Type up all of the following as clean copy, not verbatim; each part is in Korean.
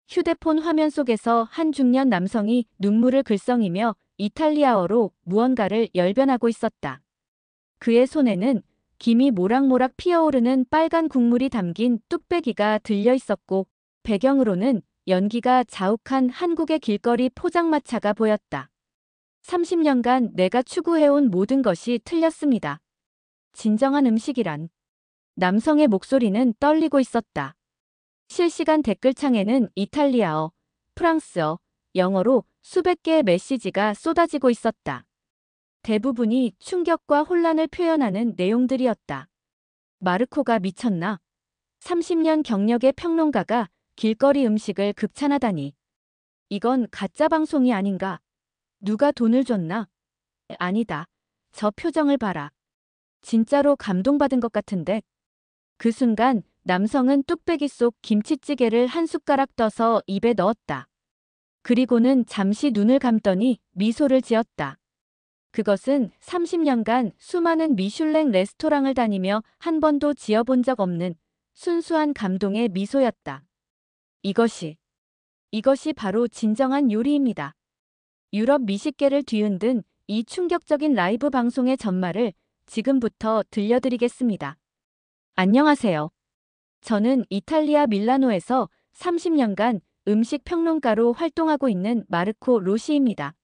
휴대폰 화면 속에서 한 중년 남성이 눈물을 글썽이며 이탈리아어로 무언가를 열변하고 있었다. 그의 손에는 김이 모락모락 피어오르는 빨간 국물이 담긴 뚝배기가 들려 있었고, 배경으로는 연기가 자욱한 한국의 길거리 포장마차가 보였다. 30년간 내가 추구해온 모든 것이 틀렸습니다. 진정한 음식이란. 남성의 목소리는 떨리고 있었다. 실시간 댓글창에는 이탈리아어, 프랑스어, 영어로 수백 개의 메시지가 쏟아지고 있었다. 대부분이 충격과 혼란을 표현하는 내용들이었다. 마르코가 미쳤나? 30년 경력의 평론가가 길거리 음식을 극찬하다니. 이건 가짜 방송이 아닌가? 누가 돈을 줬나? 아니다. 저 표정을 봐라. 진짜로 감동받은 것 같은데. 그 순간 남성은 뚝배기 속 김치찌개를 한 숟가락 떠서 입에 넣었다. 그리고는 잠시 눈을 감더니 미소를 지었다. 그것은 30년간 수많은 미슐랭 레스토랑을 다니며 한 번도 지어본 적 없는 순수한 감동의 미소였다. 이것이 바로 진정한 요리입니다. 유럽 미식계를 뒤흔든 이 충격적인 라이브 방송의 전말을 지금부터 들려드리겠습니다. 안녕하세요. 저는 이탈리아 밀라노에서 30년간 음식 평론가로 활동하고 있는 마르코 로시입니다.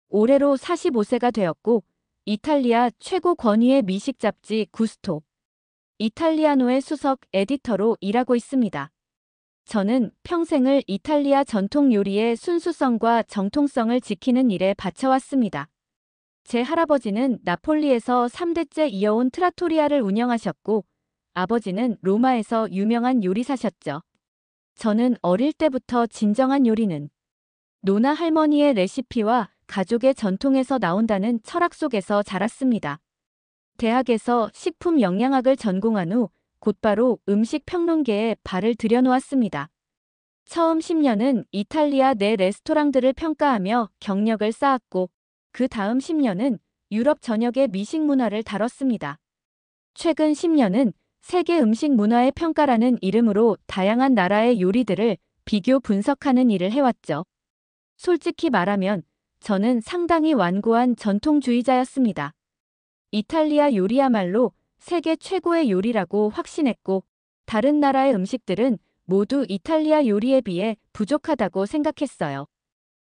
올해로 45세가 되었고 이탈리아 최고 권위의 미식 잡지 구스토 이탈리아노의 수석 에디터로 일하고 있습니다. 저는 평생을 이탈리아 전통 요리의 순수성과 정통성을 지키는 일에 바쳐왔습니다. 제 할아버지는 나폴리에서 3대째 이어온 트라토리아를 운영하셨고 아버지는 로마에서 유명한 요리사셨죠. 저는 어릴 때부터 진정한 요리는 노나 할머니의 레시피와 가족의 전통에서 나온다는 철학 속에서 자랐습니다. 대학에서 식품 영양학을 전공한 후 곧바로 음식 평론계에 발을 들여놓았습니다. 처음 10년은 이탈리아 내 레스토랑들을 평가하며 경력을 쌓았고 그 다음 10년은 유럽 전역의 미식 문화를 다뤘습니다. 최근 10년은 세계 음식 문화의 평가라는 이름으로 다양한 나라의 요리들을 비교 분석하는 일을 해왔죠. 솔직히 말하면 저는 상당히 완고한 전통주의자였습니다. 이탈리아 요리야말로 세계 최고의 요리라고 확신했고 다른 나라의 음식들은 모두 이탈리아 요리에 비해 부족하다고 생각했어요.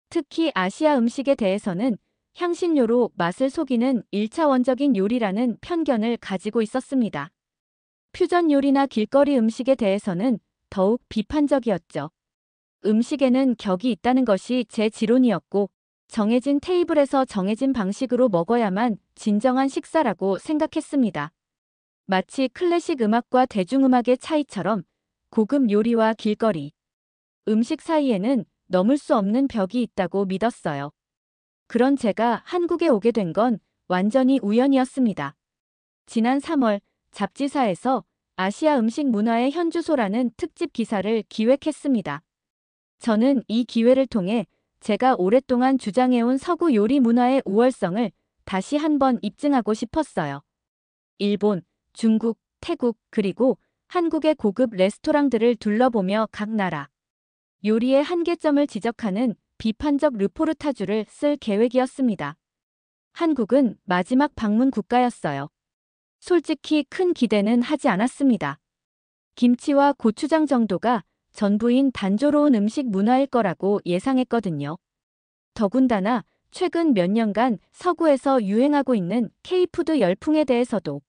특히 아시아 음식에 대해서는 향신료로 맛을 속이는 1차원적인 요리라는 편견을 가지고 있었습니다. 퓨전 요리나 길거리 음식에 대해서는 더욱 비판적이었죠. 음식에는 격이 있다는 것이 제 지론이었고 정해진 테이블에서 정해진 방식으로 먹어야만 진정한 식사라고 생각했습니다. 마치 클래식 음악과 대중음악의 차이처럼 고급 요리와 길거리 음식 사이에는 넘을 수 없는 벽이 있다고 믿었어요. 그런 제가 한국에 오게 된 건 완전히 우연이었습니다. 지난 3월 잡지사에서 아시아 음식 문화의 현주소라는 특집 기사를 기획했습니다. 저는 이 기회를 통해 제가 오랫동안 주장해온 서구 요리 문화의 우월성을 다시 한번 입증하고 싶었어요. 일본, 중국, 태국, 그리고 한국의 고급 레스토랑들을 둘러보며 각 나라 요리의 한계점을 지적하는 비판적 르포르타주를 쓸 계획이었습니다. 한국은 마지막 방문 국가였어요. 솔직히 큰 기대는 하지 않았습니다. 김치와 고추장 정도가 전부인 단조로운 음식 문화일 거라고 예상했거든요. 더군다나 최근 몇 년간 서구에서 유행하고 있는 K푸드 열풍에 대해서도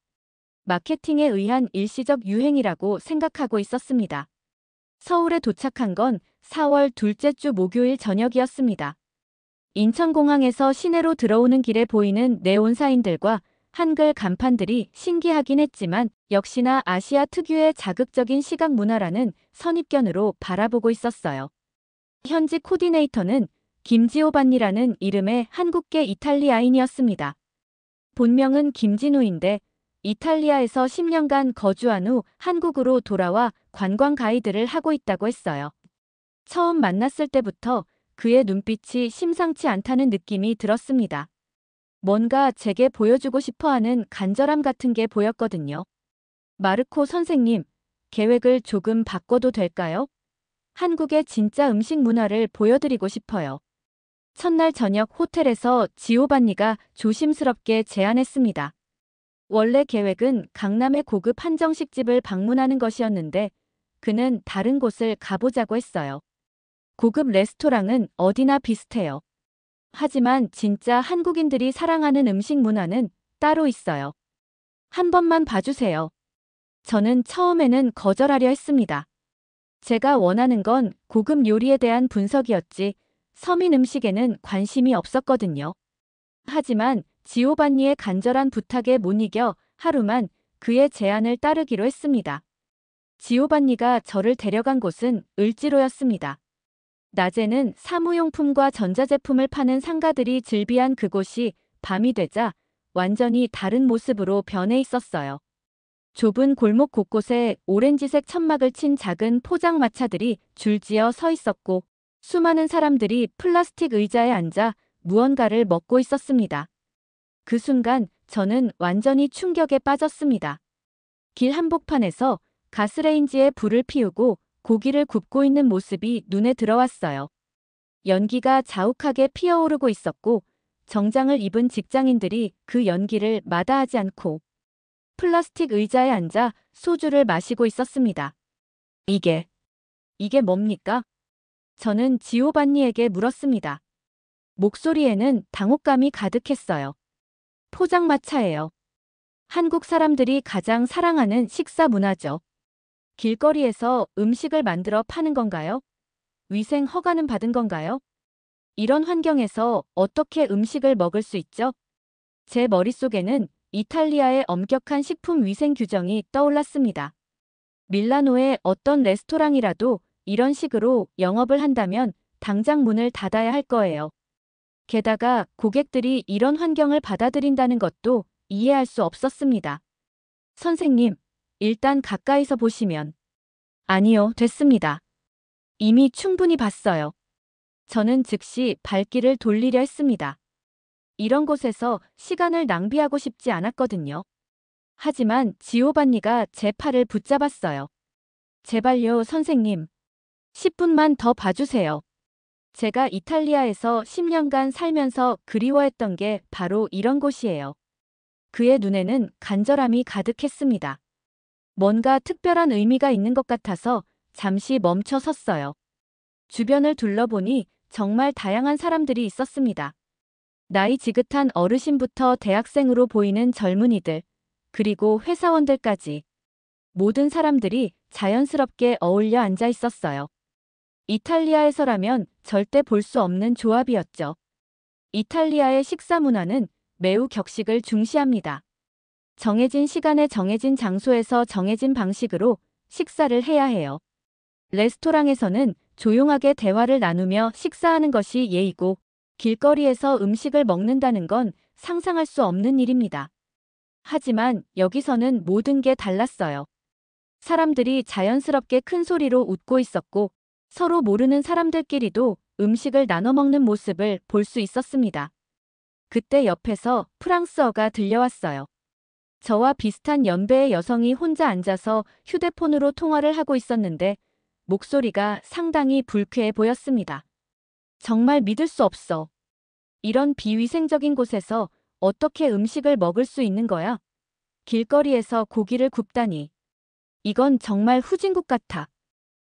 마케팅에 의한 일시적 유행이라고 생각하고 있었습니다. 서울에 도착한 건 4월 둘째 주 목요일 저녁이었습니다. 인천공항에서 시내로 들어오는 길에 보이는 네온사인들과 한글 간판들이 신기하긴 했지만 역시나 아시아 특유의 자극적인 시각 문화라는 선입견으로 바라보고 있었어요. 현지 코디네이터는 김지오반니라는 이름의 한국계 이탈리아인이었습니다. 본명은 김진우인데 이탈리아에서 10년간 거주한 후 한국으로 돌아와 관광 가이드를 하고 있다고 했어요. 처음 만났을 때부터 그의 눈빛이 심상치 않다는 느낌이 들었습니다. 뭔가 제게 보여주고 싶어하는 간절함 같은 게 보였거든요. 마르코 선생님, 계획을 조금 바꿔도 될까요? 한국의 진짜 음식 문화를 보여드리고 싶어요. 첫날 저녁 호텔에서 지오반니가 조심스럽게 제안했습니다. 원래 계획은 강남의 고급 한정식집을 방문하는 것이었는데 그는 다른 곳을 가보자고 했어요. 고급 레스토랑은 어디나 비슷해요. 하지만 진짜 한국인들이 사랑하는 음식 문화는 따로 있어요. 한 번만 봐주세요. 저는 처음에는 거절하려 했습니다. 제가 원하는 건 고급 요리에 대한 분석이었지 서민 음식에는 관심이 없었거든요. 하지만 지오반니의 간절한 부탁에 못 이겨 하루만 그의 제안을 따르기로 했습니다. 지오반니가 저를 데려간 곳은 을지로였습니다. 낮에는 사무용품과 전자제품을 파는 상가들이 즐비한 그곳이 밤이 되자 완전히 다른 모습으로 변해 있었어요. 좁은 골목 곳곳에 오렌지색 천막을 친 작은 포장마차들이 줄지어 서 있었고 수많은 사람들이 플라스틱 의자에 앉아 무언가를 먹고 있었습니다. 그 순간 저는 완전히 충격에 빠졌습니다. 길 한복판에서 가스레인지에 불을 피우고 고기를 굽고 있는 모습이 눈에 들어왔어요. 연기가 자욱하게 피어오르고 있었고 정장을 입은 직장인들이 그 연기를 마다하지 않고 플라스틱 의자에 앉아 소주를 마시고 있었습니다. 이게 뭡니까? 저는 지오반니에게 물었습니다. 목소리에는 당혹감이 가득했어요. 포장마차예요. 한국 사람들이 가장 사랑하는 식사 문화죠. 길거리에서 음식을 만들어 파는 건가요? 위생 허가는 받은 건가요? 이런 환경에서 어떻게 음식을 먹을 수 있죠? 제 머릿속에는 이탈리아의 엄격한 식품 위생 규정이 떠올랐습니다. 밀라노의 어떤 레스토랑이라도 이런 식으로 영업을 한다면 당장 문을 닫아야 할 거예요. 게다가 고객들이 이런 환경을 받아들인다는 것도 이해할 수 없었습니다. 선생님, 일단 가까이서 보시면. 아니요, 됐습니다. 이미 충분히 봤어요. 저는 즉시 발길을 돌리려 했습니다. 이런 곳에서 시간을 낭비하고 싶지 않았거든요. 하지만 지오반니가 제 팔을 붙잡았어요. 제발요, 선생님. 10분만 더 봐주세요. 제가 이탈리아에서 10년간 살면서 그리워했던 게 바로 이런 곳이에요. 그의 눈에는 간절함이 가득했습니다. 뭔가 특별한 의미가 있는 것 같아서 잠시 멈춰 섰어요. 주변을 둘러보니 정말 다양한 사람들이 있었습니다. 나이 지긋한 어르신부터 대학생으로 보이는 젊은이들, 그리고 회사원들까지. 모든 사람들이 자연스럽게 어울려 앉아 있었어요. 이탈리아에서라면 절대 볼 수 없는 조합이었죠. 이탈리아의 식사 문화는 매우 격식을 중시합니다. 정해진 시간에 정해진 장소에서 정해진 방식으로 식사를 해야 해요. 레스토랑에서는 조용하게 대화를 나누며 식사하는 것이 예의고 길거리에서 음식을 먹는다는 건 상상할 수 없는 일입니다. 하지만 여기서는 모든 게 달랐어요. 사람들이 자연스럽게 큰 소리로 웃고 있었고 서로 모르는 사람들끼리도 음식을 나눠 먹는 모습을 볼 수 있었습니다. 그때 옆에서 프랑스어가 들려왔어요. 저와 비슷한 연배의 여성이 혼자 앉아서 휴대폰으로 통화를 하고 있었는데 목소리가 상당히 불쾌해 보였습니다. 정말 믿을 수 없어. 이런 비위생적인 곳에서 어떻게 음식을 먹을 수 있는 거야? 길거리에서 고기를 굽다니. 이건 정말 후진국 같아.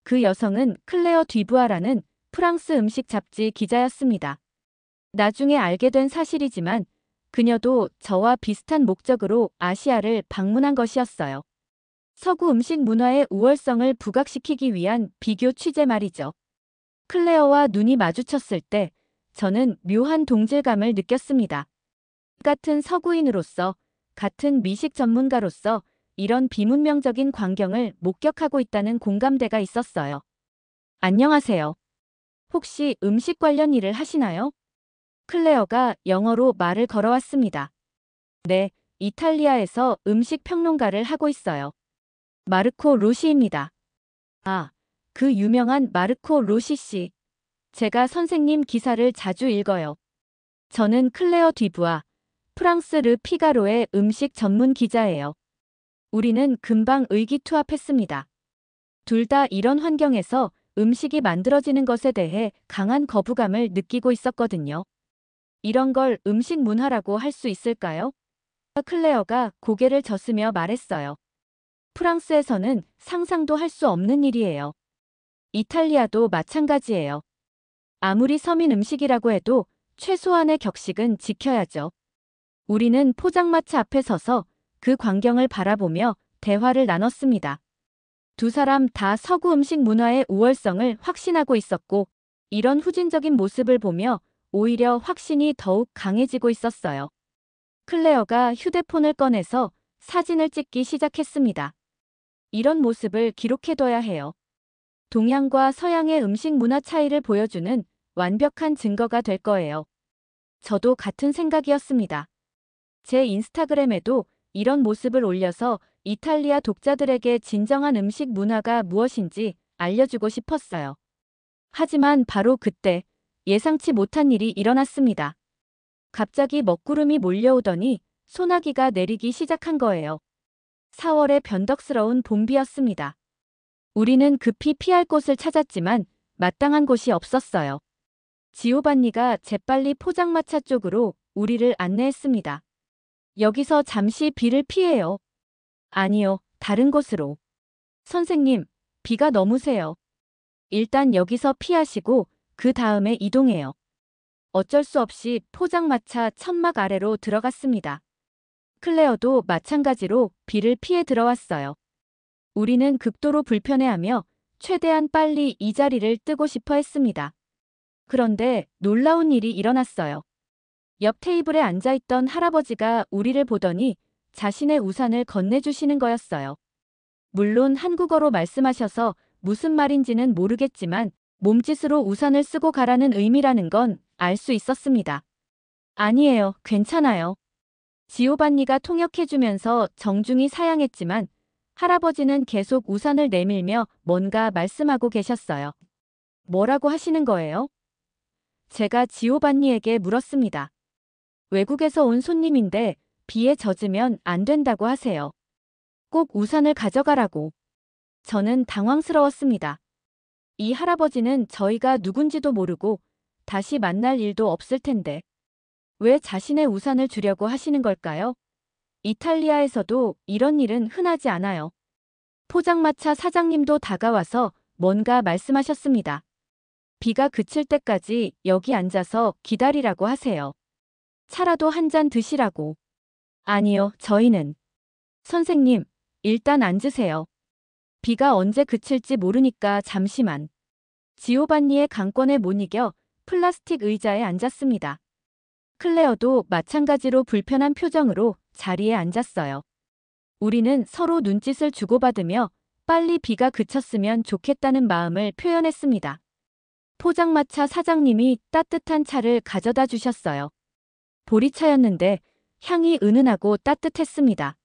그 여성은 클레어 뒤부아라는 프랑스 음식 잡지 기자였습니다. 나중에 알게 된 사실이지만 그녀도 저와 비슷한 목적으로 아시아를 방문한 것이었어요. 서구 음식 문화의 우월성을 부각시키기 위한 비교 취재 말이죠. 클레어와 눈이 마주쳤을 때 저는 묘한 동질감을 느꼈습니다. 같은 서구인으로서, 같은 미식 전문가로서 이런 비문명적인 광경을 목격하고 있다는 공감대가 있었어요. 안녕하세요. 혹시 음식 관련 일을 하시나요? 클레어가 영어로 말을 걸어왔습니다. 네, 이탈리아에서 음식 평론가를 하고 있어요. 마르코 로시입니다. 아, 그 유명한 마르코 로시 씨. 제가 선생님 기사를 자주 읽어요. 저는 클레어 뒤부아, 프랑스 르 피가로의 음식 전문 기자예요. 우리는 금방 의기투합했습니다. 둘 다 이런 환경에서 음식이 만들어지는 것에 대해 강한 거부감을 느끼고 있었거든요. 이런 걸 음식 문화라고 할 수 있을까요? 클레어가 고개를 젓으며 말했어요. 프랑스에서는 상상도 할 수 없는 일이에요. 이탈리아도 마찬가지예요. 아무리 서민 음식이라고 해도 최소한의 격식은 지켜야죠. 우리는 포장마차 앞에 서서 그 광경을 바라보며 대화를 나눴습니다. 두 사람 다 서구 음식 문화의 우월성을 확신하고 있었고, 이런 후진적인 모습을 보며 오히려 확신이 더욱 강해지고 있었어요. 클레어가 휴대폰을 꺼내서 사진을 찍기 시작했습니다. 이런 모습을 기록해둬야 해요. 동양과 서양의 음식 문화 차이를 보여주는 완벽한 증거가 될 거예요. 저도 같은 생각이었습니다. 제 인스타그램에도 이런 모습을 올려서 이탈리아 독자들에게 진정한 음식 문화가 무엇인지 알려주고 싶었어요. 하지만 바로 그때 예상치 못한 일이 일어났습니다. 갑자기 먹구름이 몰려오더니 소나기가 내리기 시작한 거예요. 4월의 변덕스러운 봄비였습니다. 우리는 급히 피할 곳을 찾았지만 마땅한 곳이 없었어요. 지오반니가 재빨리 포장마차 쪽으로 우리를 안내했습니다. 여기서 잠시 비를 피해요. 아니요, 다른 곳으로. 선생님, 비가 너무 세요. 일단 여기서 피하시고 그 다음에 이동해요. 어쩔 수 없이 포장마차 천막 아래로 들어갔습니다. 클레어도 마찬가지로 비를 피해 들어왔어요. 우리는 극도로 불편해하며 최대한 빨리 이 자리를 뜨고 싶어 했습니다. 그런데 놀라운 일이 일어났어요. 옆 테이블에 앉아있던 할아버지가 우리를 보더니 자신의 우산을 건네주시는 거였어요. 물론 한국어로 말씀하셔서 무슨 말인지는 모르겠지만 몸짓으로 우산을 쓰고 가라는 의미라는 건 알 수 있었습니다. 아니에요, 괜찮아요. 지오반니가 통역해주면서 정중히 사양했지만 할아버지는 계속 우산을 내밀며 뭔가 말씀하고 계셨어요. 뭐라고 하시는 거예요? 제가 지오반니에게 물었습니다. 외국에서 온 손님인데 비에 젖으면 안 된다고 하세요. 꼭 우산을 가져가라고. 저는 당황스러웠습니다. 이 할아버지는 저희가 누군지도 모르고 다시 만날 일도 없을 텐데 왜 자신의 우산을 주려고 하시는 걸까요? 이탈리아에서도 이런 일은 흔하지 않아요. 포장마차 사장님도 다가와서 뭔가 말씀하셨습니다. 비가 그칠 때까지 여기 앉아서 기다리라고 하세요. 차라도 한 잔 드시라고. 아니요, 저희는. 선생님, 일단 앉으세요. 비가 언제 그칠지 모르니까 잠시만. 지오반니의 강권에 못 이겨 플라스틱 의자에 앉았습니다. 클레어도 마찬가지로 불편한 표정으로 자리에 앉았어요. 우리는 서로 눈짓을 주고받으며 빨리 비가 그쳤으면 좋겠다는 마음을 표현했습니다. 포장마차 사장님이 따뜻한 차를 가져다 주셨어요. 보리차였는데 향이 은은하고 따뜻했습니다.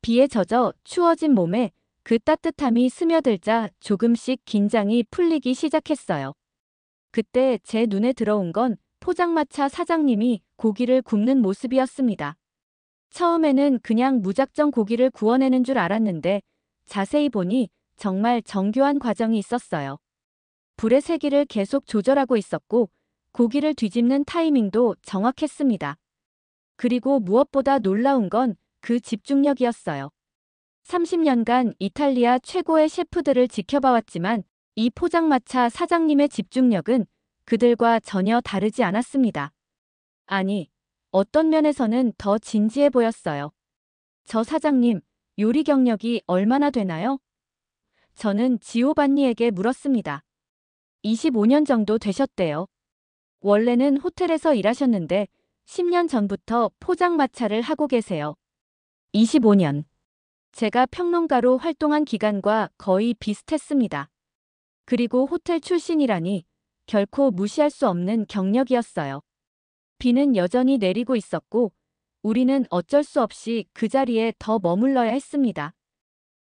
비에 젖어 추워진 몸에 그 따뜻함이 스며들자 조금씩 긴장이 풀리기 시작했어요. 그때 제 눈에 들어온 건 포장마차 사장님이 고기를 굽는 모습이었습니다. 처음에는 그냥 무작정 고기를 구워내는 줄 알았는데 자세히 보니 정말 정교한 과정이 있었어요. 불의 세기를 계속 조절하고 있었고 고기를 뒤집는 타이밍도 정확했습니다. 그리고 무엇보다 놀라운 건 그 집중력이었어요. 30년간 이탈리아 최고의 셰프들을 지켜봐왔지만 이 포장마차 사장님의 집중력은 그들과 전혀 다르지 않았습니다. 아니, 어떤 면에서는 더 진지해 보였어요. 저 사장님, 요리 경력이 얼마나 되나요? 저는 지오반니에게 물었습니다. 25년 정도 되셨대요. 원래는 호텔에서 일하셨는데 10년 전부터 포장마차를 하고 계세요. 25년. 제가 평론가로 활동한 기간과 거의 비슷했습니다. 그리고 호텔 출신이라니 결코 무시할 수 없는 경력이었어요. 비는 여전히 내리고 있었고 우리는 어쩔 수 없이 그 자리에 더 머물러야 했습니다.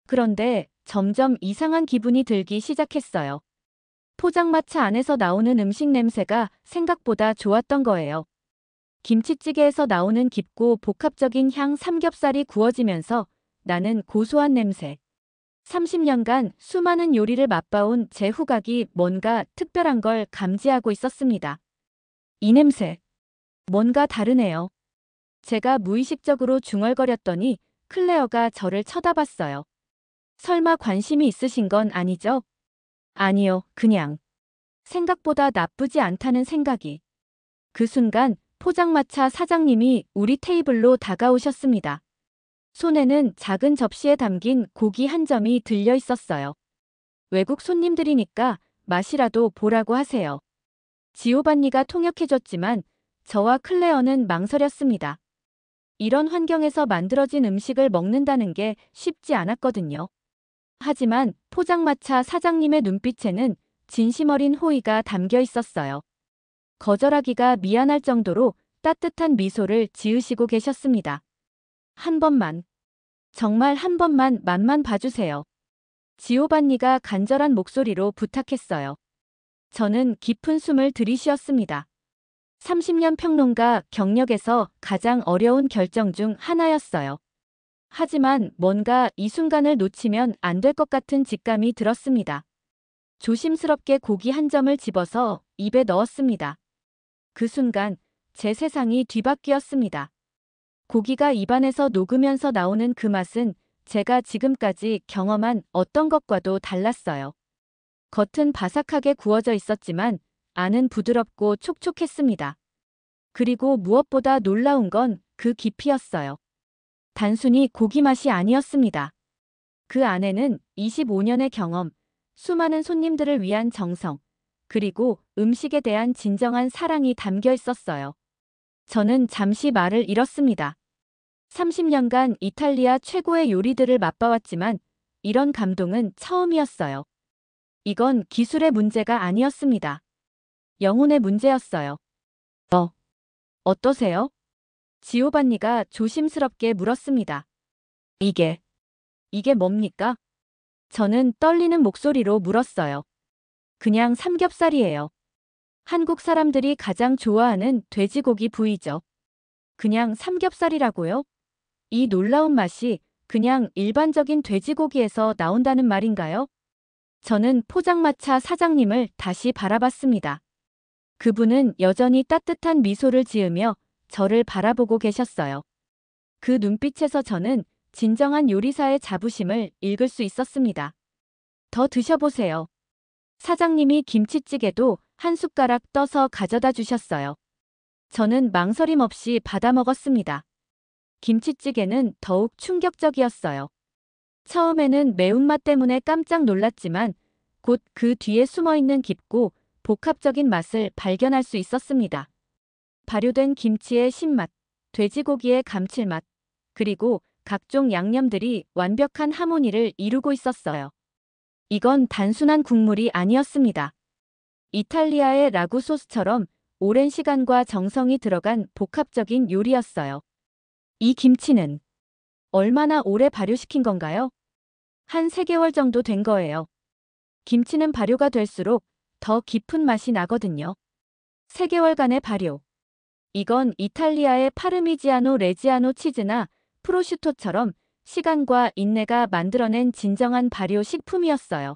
그런데 점점 이상한 기분이 들기 시작했어요. 포장마차 안에서 나오는 음식 냄새가 생각보다 좋았던 거예요. 김치찌개에서 나오는 깊고 복합적인 향 삼겹살이 구워지면서 나는 고소한 냄새. 30년간 수많은 요리를 맛봐온 제 후각이 뭔가 특별한 걸 감지하고 있었습니다. 이 냄새, 뭔가 다르네요. 제가 무의식적으로 중얼거렸더니 클레어가 저를 쳐다봤어요. 설마 관심이 있으신 건 아니죠? 아니요, 그냥. 생각보다 나쁘지 않다는 생각이. 그 순간 포장마차 사장님이 우리 테이블로 다가오셨습니다. 손에는 작은 접시에 담긴 고기 한 점이 들려 있었어요. 외국 손님들이니까 맛이라도 보라고 하세요. 지오반니가 통역해줬지만 저와 클레어는 망설였습니다. 이런 환경에서 만들어진 음식을 먹는다는 게 쉽지 않았거든요. 하지만 포장마차 사장님의 눈빛에는 진심 어린 호의가 담겨 있었어요. 거절하기가 미안할 정도로 따뜻한 미소를 지으시고 계셨습니다. 한 번만, 정말 한 번만 맛만 봐주세요. 지오반니가 간절한 목소리로 부탁했어요. 저는 깊은 숨을 들이쉬었습니다. 30년 평론가 경력에서 가장 어려운 결정 중 하나였어요. 하지만 뭔가 이 순간을 놓치면 안 될 것 같은 직감이 들었습니다. 조심스럽게 고기 한 점을 집어서 입에 넣었습니다. 그 순간 제 세상이 뒤바뀌었습니다. 고기가 입안에서 녹으면서 나오는 그 맛은 제가 지금까지 경험한 어떤 것과도 달랐어요. 겉은 바삭하게 구워져 있었지만 안은 부드럽고 촉촉했습니다. 그리고 무엇보다 놀라운 건 그 깊이였어요. 단순히 고기 맛이 아니었습니다. 그 안에는 25년의 경험, 수많은 손님들을 위한 정성, 그리고 음식에 대한 진정한 사랑이 담겨 있었어요. 저는 잠시 말을 잃었습니다. 30년간 이탈리아 최고의 요리들을 맛봐왔지만 이런 감동은 처음이었어요. 이건 기술의 문제가 아니었습니다. 영혼의 문제였어요. 어떠세요? 지오반니가 조심스럽게 물었습니다. 이게 뭡니까? 저는 떨리는 목소리로 물었어요. 그냥 삼겹살이에요. 한국 사람들이 가장 좋아하는 돼지고기 부위죠. 그냥 삼겹살이라고요? 이 놀라운 맛이 그냥 일반적인 돼지고기에서 나온다는 말인가요? 저는 포장마차 사장님을 다시 바라봤습니다. 그분은 여전히 따뜻한 미소를 지으며 저를 바라보고 계셨어요. 그 눈빛에서 저는 진정한 요리사의 자부심을 읽을 수 있었습니다. 더 드셔보세요. 사장님이 김치찌개도 한 숟가락 떠서 가져다 주셨어요. 저는 망설임 없이 받아 먹었습니다. 김치찌개는 더욱 충격적이었어요. 처음에는 매운맛 때문에 깜짝 놀랐지만 곧 그 뒤에 숨어있는 깊고 복합적인 맛을 발견할 수 있었습니다. 발효된 김치의 신맛, 돼지고기의 감칠맛, 그리고 각종 양념들이 완벽한 하모니를 이루고 있었어요. 이건 단순한 국물이 아니었습니다. 이탈리아의 라구 소스처럼 오랜 시간과 정성이 들어간 복합적인 요리였어요. 이 김치는 얼마나 오래 발효시킨 건가요? 한 3개월 정도 된 거예요. 김치는 발효가 될수록 더 깊은 맛이 나거든요. 3개월간의 발효. 이건 이탈리아의 파르미지아노 레지아노 치즈나 프로슈토처럼 시간과 인내가 만들어낸 진정한 발효 식품이었어요.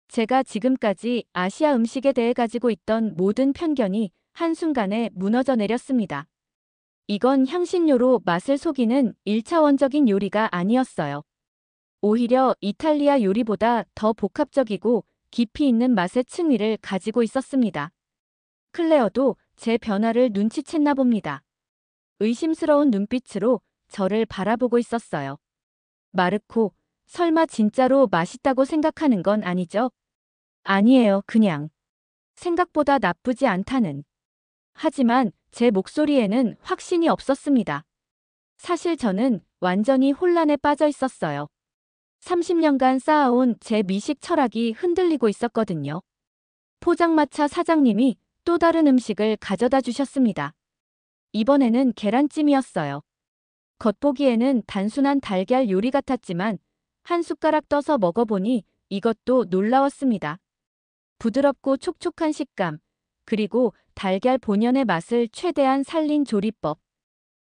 제가 지금까지 아시아 음식에 대해 가지고 있던 모든 편견이 한순간에 무너져 내렸습니다. 이건 향신료로 맛을 속이는 1차원적인 요리가 아니었어요. 오히려 이탈리아 요리보다 더 복합적이고 깊이 있는 맛의 층위를 가지고 있었습니다. 클레어도 제 변화를 눈치챘나 봅니다. 의심스러운 눈빛으로 저를 바라보고 있었어요. 마르코, 설마 진짜로 맛있다고 생각하는 건 아니죠? 아니에요, 그냥. 생각보다 나쁘지 않다는. 하지만 제 목소리에는 확신이 없었습니다. 사실 저는 완전히 혼란에 빠져 있었어요. 30년간 쌓아온 제 미식 철학이 흔들리고 있었거든요. 포장마차 사장님이 또 다른 음식을 가져다 주셨습니다. 이번에는 계란찜이었어요. 겉보기에는 단순한 달걀 요리 같았지만 한 숟가락 떠서 먹어보니 이것도 놀라웠습니다. 부드럽고 촉촉한 식감, 그리고 달걀 본연의 맛을 최대한 살린 조리법.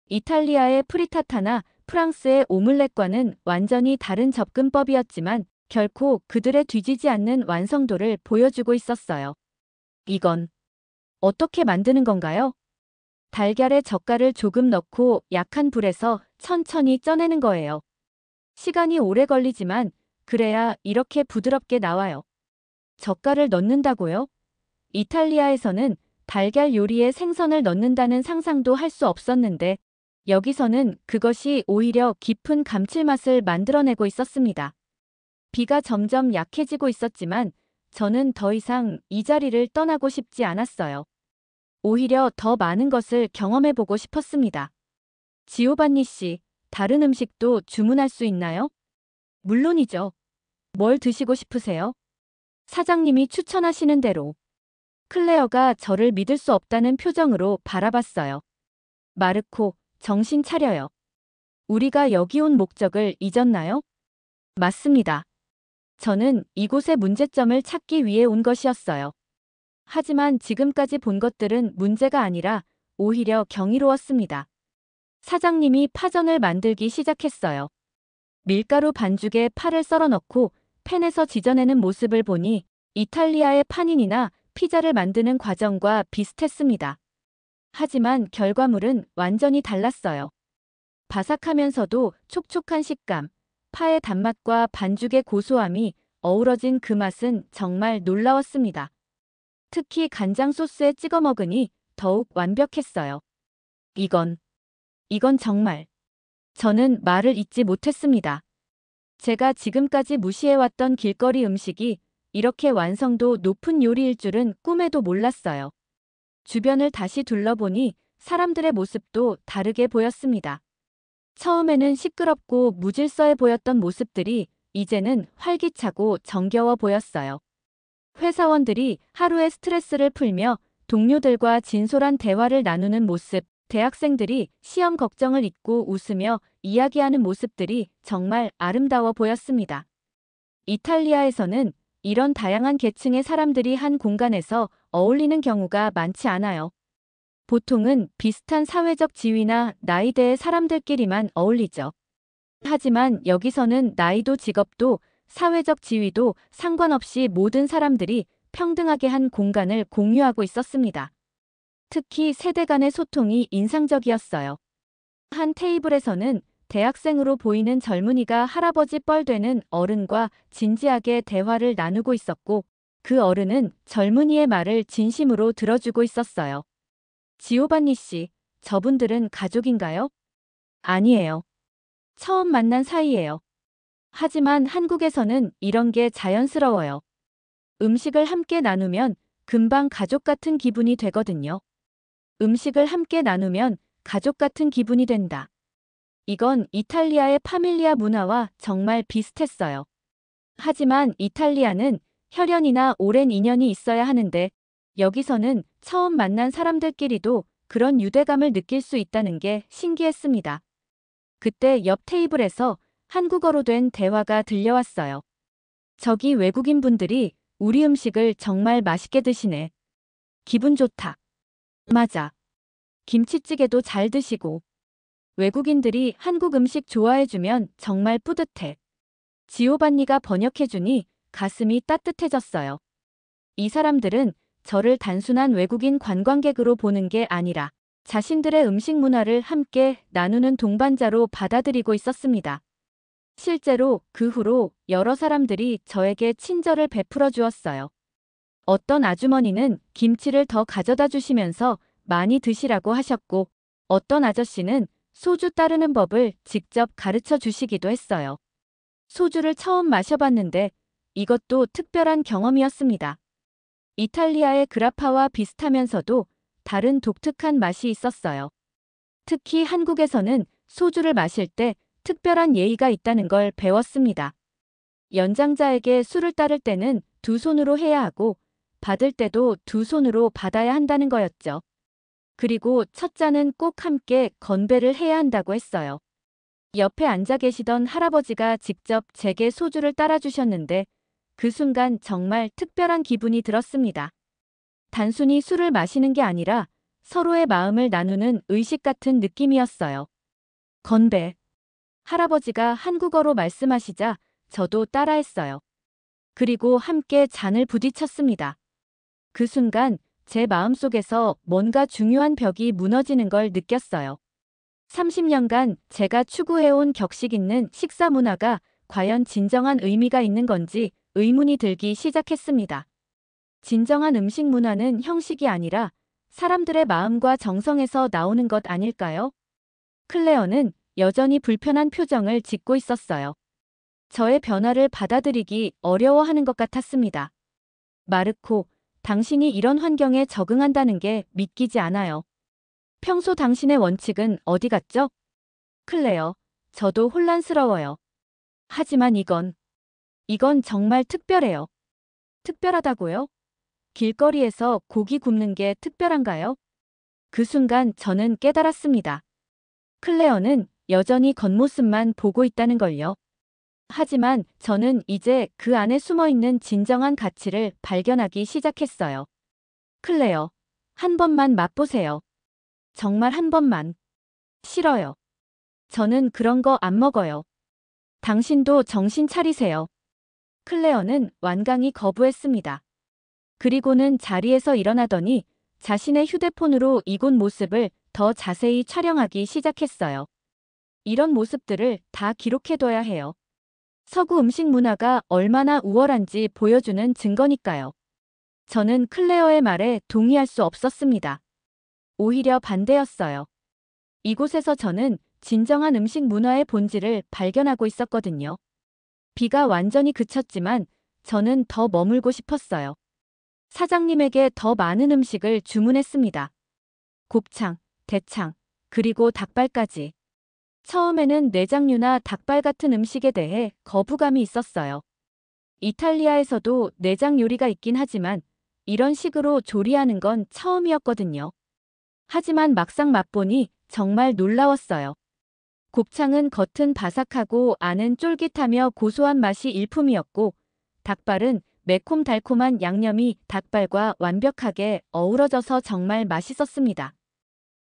이탈리아의 프리타타나 프랑스의 오믈렛과는 완전히 다른 접근법이었지만 결코 그들의 뒤지지 않는 완성도를 보여주고 있었어요. 이건 어떻게 만드는 건가요? 달걀에 젓갈을 조금 넣고 약한 불에서 천천히 쪄내는 거예요. 시간이 오래 걸리지만 그래야 이렇게 부드럽게 나와요. 젓갈을 넣는다고요? 이탈리아에서는 달걀 요리에 생선을 넣는다는 상상도 할 수 없었는데 여기서는 그것이 오히려 깊은 감칠맛을 만들어내고 있었습니다. 비가 점점 약해지고 있었지만 저는 더 이상 이 자리를 떠나고 싶지 않았어요. 오히려 더 많은 것을 경험해보고 싶었습니다. 지오반니 씨, 다른 음식도 주문할 수 있나요? 물론이죠. 뭘 드시고 싶으세요? 사장님이 추천하시는 대로. 클레어가 저를 믿을 수 없다는 표정으로 바라봤어요. 마르코, 정신 차려요. 우리가 여기 온 목적을 잊었나요? 맞습니다. 저는 이곳의 문제점을 찾기 위해 온 것이었어요. 하지만 지금까지 본 것들은 문제가 아니라 오히려 경이로웠습니다. 사장님이 파전을 만들기 시작했어요. 밀가루 반죽에 파를 썰어 넣고 팬에서 지져내는 모습을 보니 이탈리아의 파닌이나 피자를 만드는 과정과 비슷했습니다. 하지만 결과물은 완전히 달랐어요. 바삭하면서도 촉촉한 식감, 파의 단맛과 반죽의 고소함이 어우러진 그 맛은 정말 놀라웠습니다. 특히 간장 소스에 찍어 먹으니 더욱 완벽했어요. 이건 정말. 저는 말을 잇지 못했습니다. 제가 지금까지 무시해왔던 길거리 음식이 이렇게 완성도 높은 요리일 줄은 꿈에도 몰랐어요. 주변을 다시 둘러보니 사람들의 모습도 다르게 보였습니다. 처음에는 시끄럽고 무질서해 보였던 모습들이 이제는 활기차고 정겨워 보였어요. 회사원들이 하루의 스트레스를 풀며 동료들과 진솔한 대화를 나누는 모습, 대학생들이 시험 걱정을 잊고 웃으며 이야기하는 모습들이 정말 아름다워 보였습니다. 이탈리아에서는 이런 다양한 계층의 사람들이 한 공간에서 어울리는 경우가 많지 않아요. 보통은 비슷한 사회적 지위나 나이대의 사람들끼리만 어울리죠. 하지만 여기서는 나이도 직업도 사회적 지위도 상관없이 모든 사람들이 평등하게 한 공간을 공유하고 있었습니다. 특히 세대 간의 소통이 인상적이었어요. 한 테이블에서는 대학생으로 보이는 젊은이가 할아버지 뻘되는 어른과 진지하게 대화를 나누고 있었고 그 어른은 젊은이의 말을 진심으로 들어주고 있었어요. 지오반니 씨, 저분들은 가족인가요? 아니에요. 처음 만난 사이예요. 하지만 한국에서는 이런 게 자연스러워요. 음식을 함께 나누면 금방 가족 같은 기분이 되거든요. 음식을 함께 나누면 가족 같은 기분이 된다. 이건 이탈리아의 파밀리아 문화와 정말 비슷했어요. 하지만 이탈리아는 혈연이나 오랜 인연이 있어야 하는데 여기서는 처음 만난 사람들끼리도 그런 유대감을 느낄 수 있다는 게 신기했습니다. 그때 옆 테이블에서 한국어로 된 대화가 들려왔어요. 저기 외국인 분들이 우리 음식을 정말 맛있게 드시네. 기분 좋다. 맞아. 김치찌개도 잘 드시고. 외국인들이 한국 음식 좋아해주면 정말 뿌듯해. 지오반니가 번역해주니 가슴이 따뜻해졌어요. 이 사람들은 저를 단순한 외국인 관광객으로 보는 게 아니라 자신들의 음식 문화를 함께 나누는 동반자로 받아들이고 있었습니다. 실제로 그 후로 여러 사람들이 저에게 친절을 베풀어 주었어요. 어떤 아주머니는 김치를 더 가져다 주시면서 많이 드시라고 하셨고 어떤 아저씨는 소주 따르는 법을 직접 가르쳐 주시기도 했어요. 소주를 처음 마셔봤는데 이것도 특별한 경험이었습니다. 이탈리아의 그라파와 비슷하면서도 다른 독특한 맛이 있었어요. 특히 한국에서는 소주를 마실 때 특별한 예의가 있다는 걸 배웠습니다. 연장자에게 술을 따를 때는 두 손으로 해야 하고 받을 때도 두 손으로 받아야 한다는 거였죠. 그리고 첫 잔은 꼭 함께 건배를 해야 한다고 했어요. 옆에 앉아 계시던 할아버지가 직접 제게 소주를 따라주셨는데 그 순간 정말 특별한 기분이 들었습니다. 단순히 술을 마시는 게 아니라 서로의 마음을 나누는 의식 같은 느낌이었어요. 건배. 할아버지가 한국어로 말씀하시자 저도 따라했어요. 그리고 함께 잔을 부딪혔습니다. 그 순간 제 마음속에서 뭔가 중요한 벽이 무너지는 걸 느꼈어요. 30년간 제가 추구해온 격식 있는 식사 문화가 과연 진정한 의미가 있는 건지 의문이 들기 시작했습니다. 진정한 음식 문화는 형식이 아니라 사람들의 마음과 정성에서 나오는 것 아닐까요? 클레어는 여전히 불편한 표정을 짓고 있었어요. 저의 변화를 받아들이기 어려워하는 것 같았습니다. 마르코, 당신이 이런 환경에 적응한다는 게 믿기지 않아요. 평소 당신의 원칙은 어디 갔죠? 클레어, 저도 혼란스러워요. 하지만 이건 정말 특별해요. 특별하다고요? 길거리에서 고기 굽는 게 특별한가요? 그 순간 저는 깨달았습니다. 클레어는 여전히 겉모습만 보고 있다는 걸요. 하지만 저는 이제 그 안에 숨어있는 진정한 가치를 발견하기 시작했어요. 클레어, 한 번만 맛보세요. 정말 한 번만. 싫어요. 저는 그런 거 안 먹어요. 당신도 정신 차리세요. 클레어는 완강히 거부했습니다. 그리고는 자리에서 일어나더니 자신의 휴대폰으로 이곳 모습을 더 자세히 촬영하기 시작했어요. 이런 모습들을 다 기록해둬야 해요. 서구 음식 문화가 얼마나 우월한지 보여주는 증거니까요. 저는 클레어의 말에 동의할 수 없었습니다. 오히려 반대였어요. 이곳에서 저는 진정한 음식 문화의 본질을 발견하고 있었거든요. 비가 완전히 그쳤지만 저는 더 머물고 싶었어요. 사장님에게 더 많은 음식을 주문했습니다. 곱창, 대창, 그리고 닭발까지. 처음에는 내장류나 닭발 같은 음식에 대해 거부감이 있었어요. 이탈리아에서도 내장 요리가 있긴 하지만 이런 식으로 조리하는 건 처음이었거든요. 하지만 막상 맛보니 정말 놀라웠어요. 곱창은 겉은 바삭하고 안은 쫄깃하며 고소한 맛이 일품이었고, 닭발은 매콤달콤한 양념이 닭발과 완벽하게 어우러져서 정말 맛있었습니다.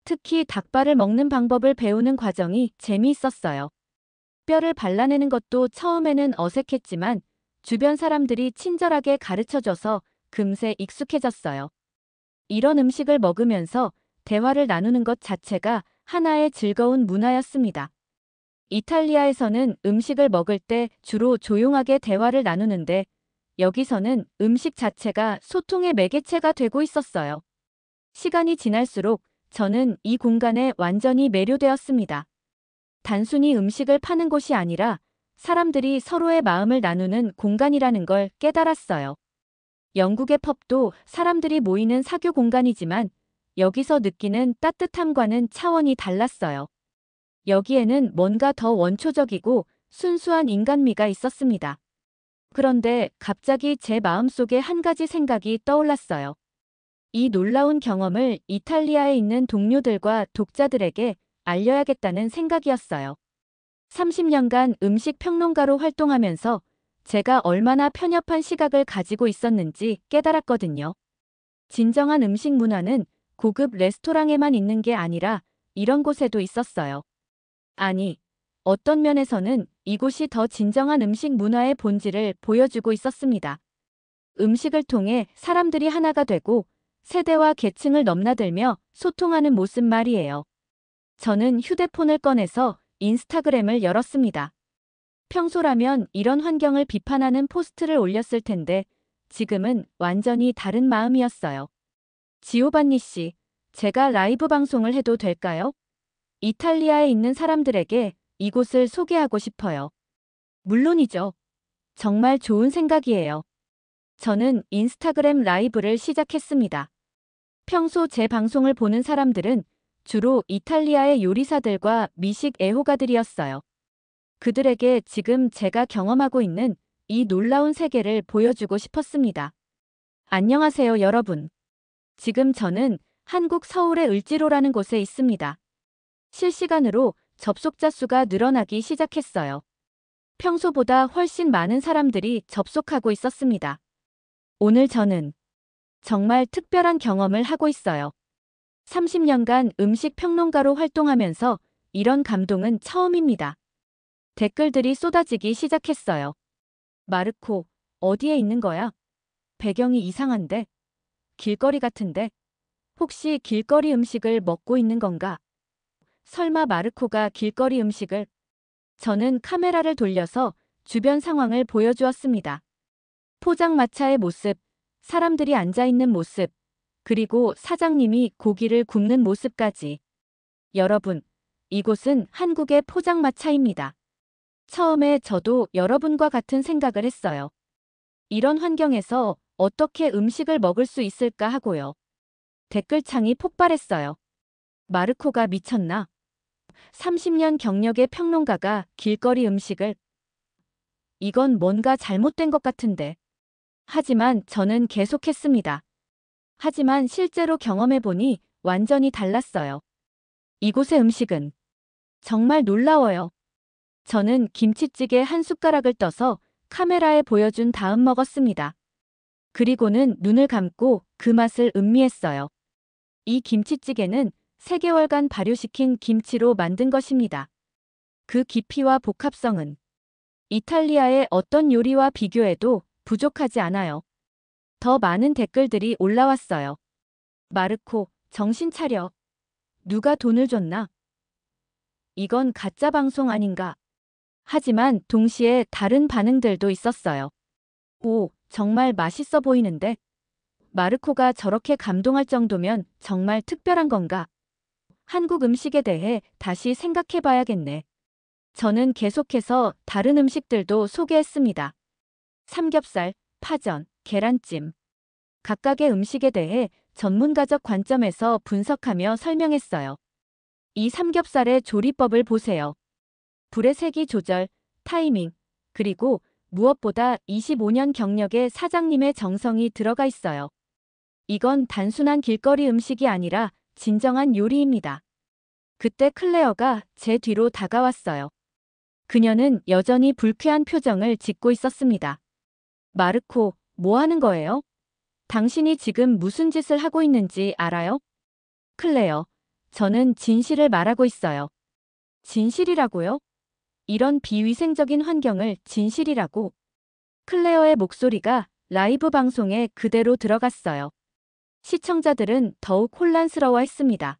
특히 닭발을 먹는 방법을 배우는 과정이 재미있었어요. 뼈를 발라내는 것도 처음에는 어색했지만 주변 사람들이 친절하게 가르쳐줘서 금세 익숙해졌어요. 이런 음식을 먹으면서 대화를 나누는 것 자체가 하나의 즐거운 문화였습니다. 이탈리아에서는 음식을 먹을 때 주로 조용하게 대화를 나누는데 여기서는 음식 자체가 소통의 매개체가 되고 있었어요. 시간이 지날수록 저는 이 공간에 완전히 매료되었습니다. 단순히 음식을 파는 곳이 아니라 사람들이 서로의 마음을 나누는 공간이라는 걸 깨달았어요. 영국의 펍도 사람들이 모이는 사교 공간이지만 여기서 느끼는 따뜻함과는 차원이 달랐어요. 여기에는 뭔가 더 원초적이고 순수한 인간미가 있었습니다. 그런데 갑자기 제 마음속에 한 가지 생각이 떠올랐어요. 이 놀라운 경험을 이탈리아에 있는 동료들과 독자들에게 알려야겠다는 생각이었어요. 30년간 음식 평론가로 활동하면서 제가 얼마나 편협한 시각을 가지고 있었는지 깨달았거든요. 진정한 음식 문화는 고급 레스토랑에만 있는 게 아니라 이런 곳에도 있었어요. 아니, 어떤 면에서는 이곳이 더 진정한 음식 문화의 본질을 보여주고 있었습니다. 음식을 통해 사람들이 하나가 되고 세대와 계층을 넘나들며 소통하는 모습 말이에요. 저는 휴대폰을 꺼내서 인스타그램을 열었습니다. 평소라면 이런 환경을 비판하는 포스트를 올렸을 텐데 지금은 완전히 다른 마음이었어요. 지오반니 씨, 제가 라이브 방송을 해도 될까요? 이탈리아에 있는 사람들에게 이곳을 소개하고 싶어요. 물론이죠. 정말 좋은 생각이에요. 저는 인스타그램 라이브를 시작했습니다. 평소 제 방송을 보는 사람들은 주로 이탈리아의 요리사들과 미식 애호가들이었어요. 그들에게 지금 제가 경험하고 있는 이 놀라운 세계를 보여주고 싶었습니다. 안녕하세요, 여러분. 지금 저는 한국 서울의 을지로라는 곳에 있습니다. 실시간으로 접속자 수가 늘어나기 시작했어요. 평소보다 훨씬 많은 사람들이 접속하고 있었습니다. 오늘 저는 정말 특별한 경험을 하고 있어요. 30년간 음식 평론가로 활동하면서 이런 감동은 처음입니다. 댓글들이 쏟아지기 시작했어요. 마르코, 어디에 있는 거야? 배경이 이상한데? 길거리 같은데? 혹시 길거리 음식을 먹고 있는 건가? 설마 마르코가 길거리 음식을? 저는 카메라를 돌려서 주변 상황을 보여주었습니다. 포장마차의 모습, 사람들이 앉아있는 모습, 그리고 사장님이 고기를 굽는 모습까지. 여러분, 이곳은 한국의 포장마차입니다. 처음에 저도 여러분과 같은 생각을 했어요. 이런 환경에서 어떻게 음식을 먹을 수 있을까 하고요. 댓글창이 폭발했어요. 마르코가 미쳤나? 30년 경력의 평론가가 길거리 음식을? 이건 뭔가 잘못된 것 같은데. 하지만 저는 계속했습니다. 하지만 실제로 경험해보니 완전히 달랐어요. 이곳의 음식은 정말 놀라워요. 저는 김치찌개 한 숟가락을 떠서 카메라에 보여준 다음 먹었습니다. 그리고는 눈을 감고 그 맛을 음미했어요. 이 김치찌개는 3개월간 발효시킨 김치로 만든 것입니다. 그 깊이와 복합성은 이탈리아의 어떤 요리와 비교해도 부족하지 않아요. 더 많은 댓글들이 올라왔어요. 마르코, 정신 차려. 누가 돈을 줬나? 이건 가짜 방송 아닌가? 하지만 동시에 다른 반응들도 있었어요. 오, 정말 맛있어 보이는데? 마르코가 저렇게 감동할 정도면 정말 특별한 건가? 한국 음식에 대해 다시 생각해 봐야겠네. 저는 계속해서 다른 음식들도 소개했습니다. 삼겹살, 파전, 계란찜. 각각의 음식에 대해 전문가적 관점에서 분석하며 설명했어요. 이 삼겹살의 조리법을 보세요. 불의 세기 조절, 타이밍, 그리고 무엇보다 25년 경력의 사장님의 정성이 들어가 있어요. 이건 단순한 길거리 음식이 아니라 진정한 요리입니다. 그때 클레어가 제 뒤로 다가왔어요. 그녀는 여전히 불쾌한 표정을 짓고 있었습니다. 마르코, 뭐 하는 거예요? 당신이 지금 무슨 짓을 하고 있는지 알아요? 클레어, 저는 진실을 말하고 있어요. 진실이라고요? 이런 비위생적인 환경을 진실이라고? 클레어의 목소리가 라이브 방송에 그대로 들어갔어요. 시청자들은 더욱 혼란스러워했습니다.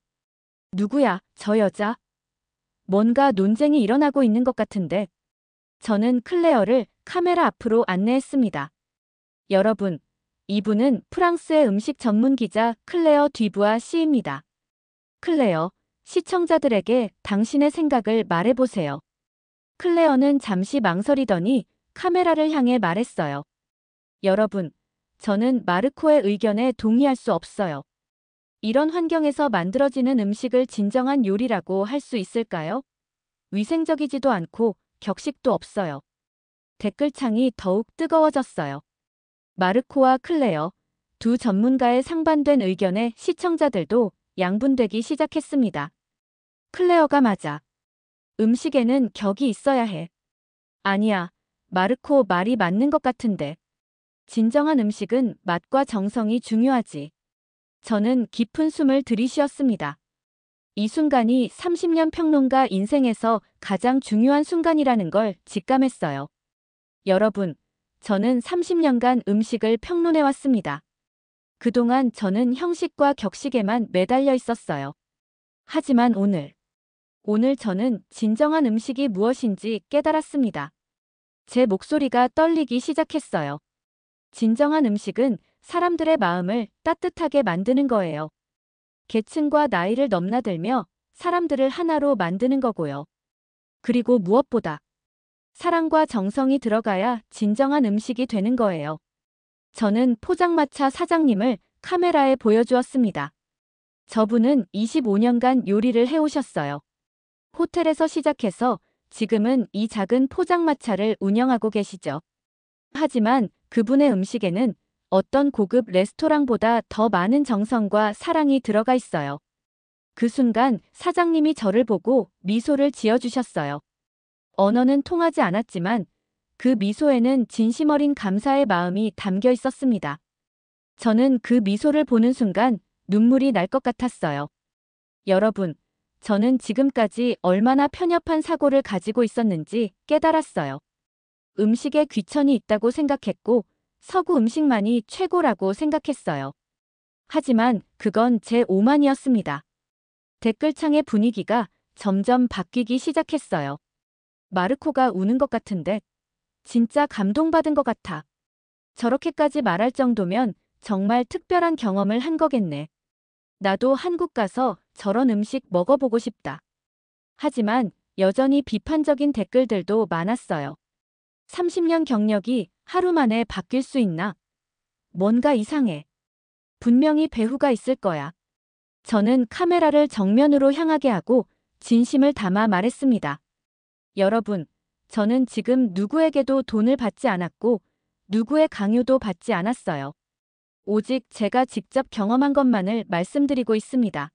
누구야, 저 여자? 뭔가 논쟁이 일어나고 있는 것 같은데. 저는 클레어를 카메라 앞으로 안내했습니다. 여러분, 이분은 프랑스의 음식 전문 기자 클레어 듀부아 씨입니다. 클레어, 시청자들에게 당신의 생각을 말해보세요. 클레어는 잠시 망설이더니 카메라를 향해 말했어요. 여러분, 저는 마르코의 의견에 동의할 수 없어요. 이런 환경에서 만들어지는 음식을 진정한 요리라고 할 수 있을까요? 위생적이지도 않고 격식도 없어요. 댓글창이 더욱 뜨거워졌어요. 마르코와 클레어, 두 전문가의 상반된 의견에 시청자들도 양분되기 시작했습니다. 클레어가 맞아. 음식에는 격이 있어야 해. 아니야, 마르코 말이 맞는 것 같은데. 진정한 음식은 맛과 정성이 중요하지. 저는 깊은 숨을 들이쉬었습니다. 이 순간이 30년 평론가 인생에서 가장 중요한 순간이라는 걸 직감했어요. 여러분, 저는 30년간 음식을 평론해왔습니다. 그동안 저는 형식과 격식에만 매달려 있었어요. 하지만 오늘 저는 진정한 음식이 무엇인지 깨달았습니다. 제 목소리가 떨리기 시작했어요. 진정한 음식은 사람들의 마음을 따뜻하게 만드는 거예요. 계층과 나이를 넘나들며 사람들을 하나로 만드는 거고요. 그리고 무엇보다 사랑과 정성이 들어가야 진정한 음식이 되는 거예요. 저는 포장마차 사장님을 카메라에 보여주었습니다. 저분은 25년간 요리를 해오셨어요. 호텔에서 시작해서 지금은 이 작은 포장마차를 운영하고 계시죠. 하지만 그분의 음식에는 어떤 고급 레스토랑보다 더 많은 정성과 사랑이 들어가 있어요. 그 순간 사장님이 저를 보고 미소를 지어주셨어요. 언어는 통하지 않았지만 그 미소에는 진심 어린 감사의 마음이 담겨 있었습니다. 저는 그 미소를 보는 순간 눈물이 날 것 같았어요. 여러분, 저는 지금까지 얼마나 편협한 사고를 가지고 있었는지 깨달았어요. 음식에 귀천이 있다고 생각했고 서구 음식만이 최고라고 생각했어요. 하지만 그건 제 오만이었습니다. 댓글창의 분위기가 점점 바뀌기 시작했어요. 마르코가 우는 것 같은데 진짜 감동받은 것 같아. 저렇게까지 말할 정도면 정말 특별한 경험을 한 거겠네. 나도 한국 가서 저런 음식 먹어보고 싶다. 하지만 여전히 비판적인 댓글들도 많았어요. 30년 경력이 하루 만에 바뀔 수 있나? 뭔가 이상해. 분명히 배후가 있을 거야. 저는 카메라를 정면으로 향하게 하고 진심을 담아 말했습니다. 여러분, 저는 지금 누구에게도 돈을 받지 않았고 누구의 강요도 받지 않았어요. 오직 제가 직접 경험한 것만을 말씀드리고 있습니다.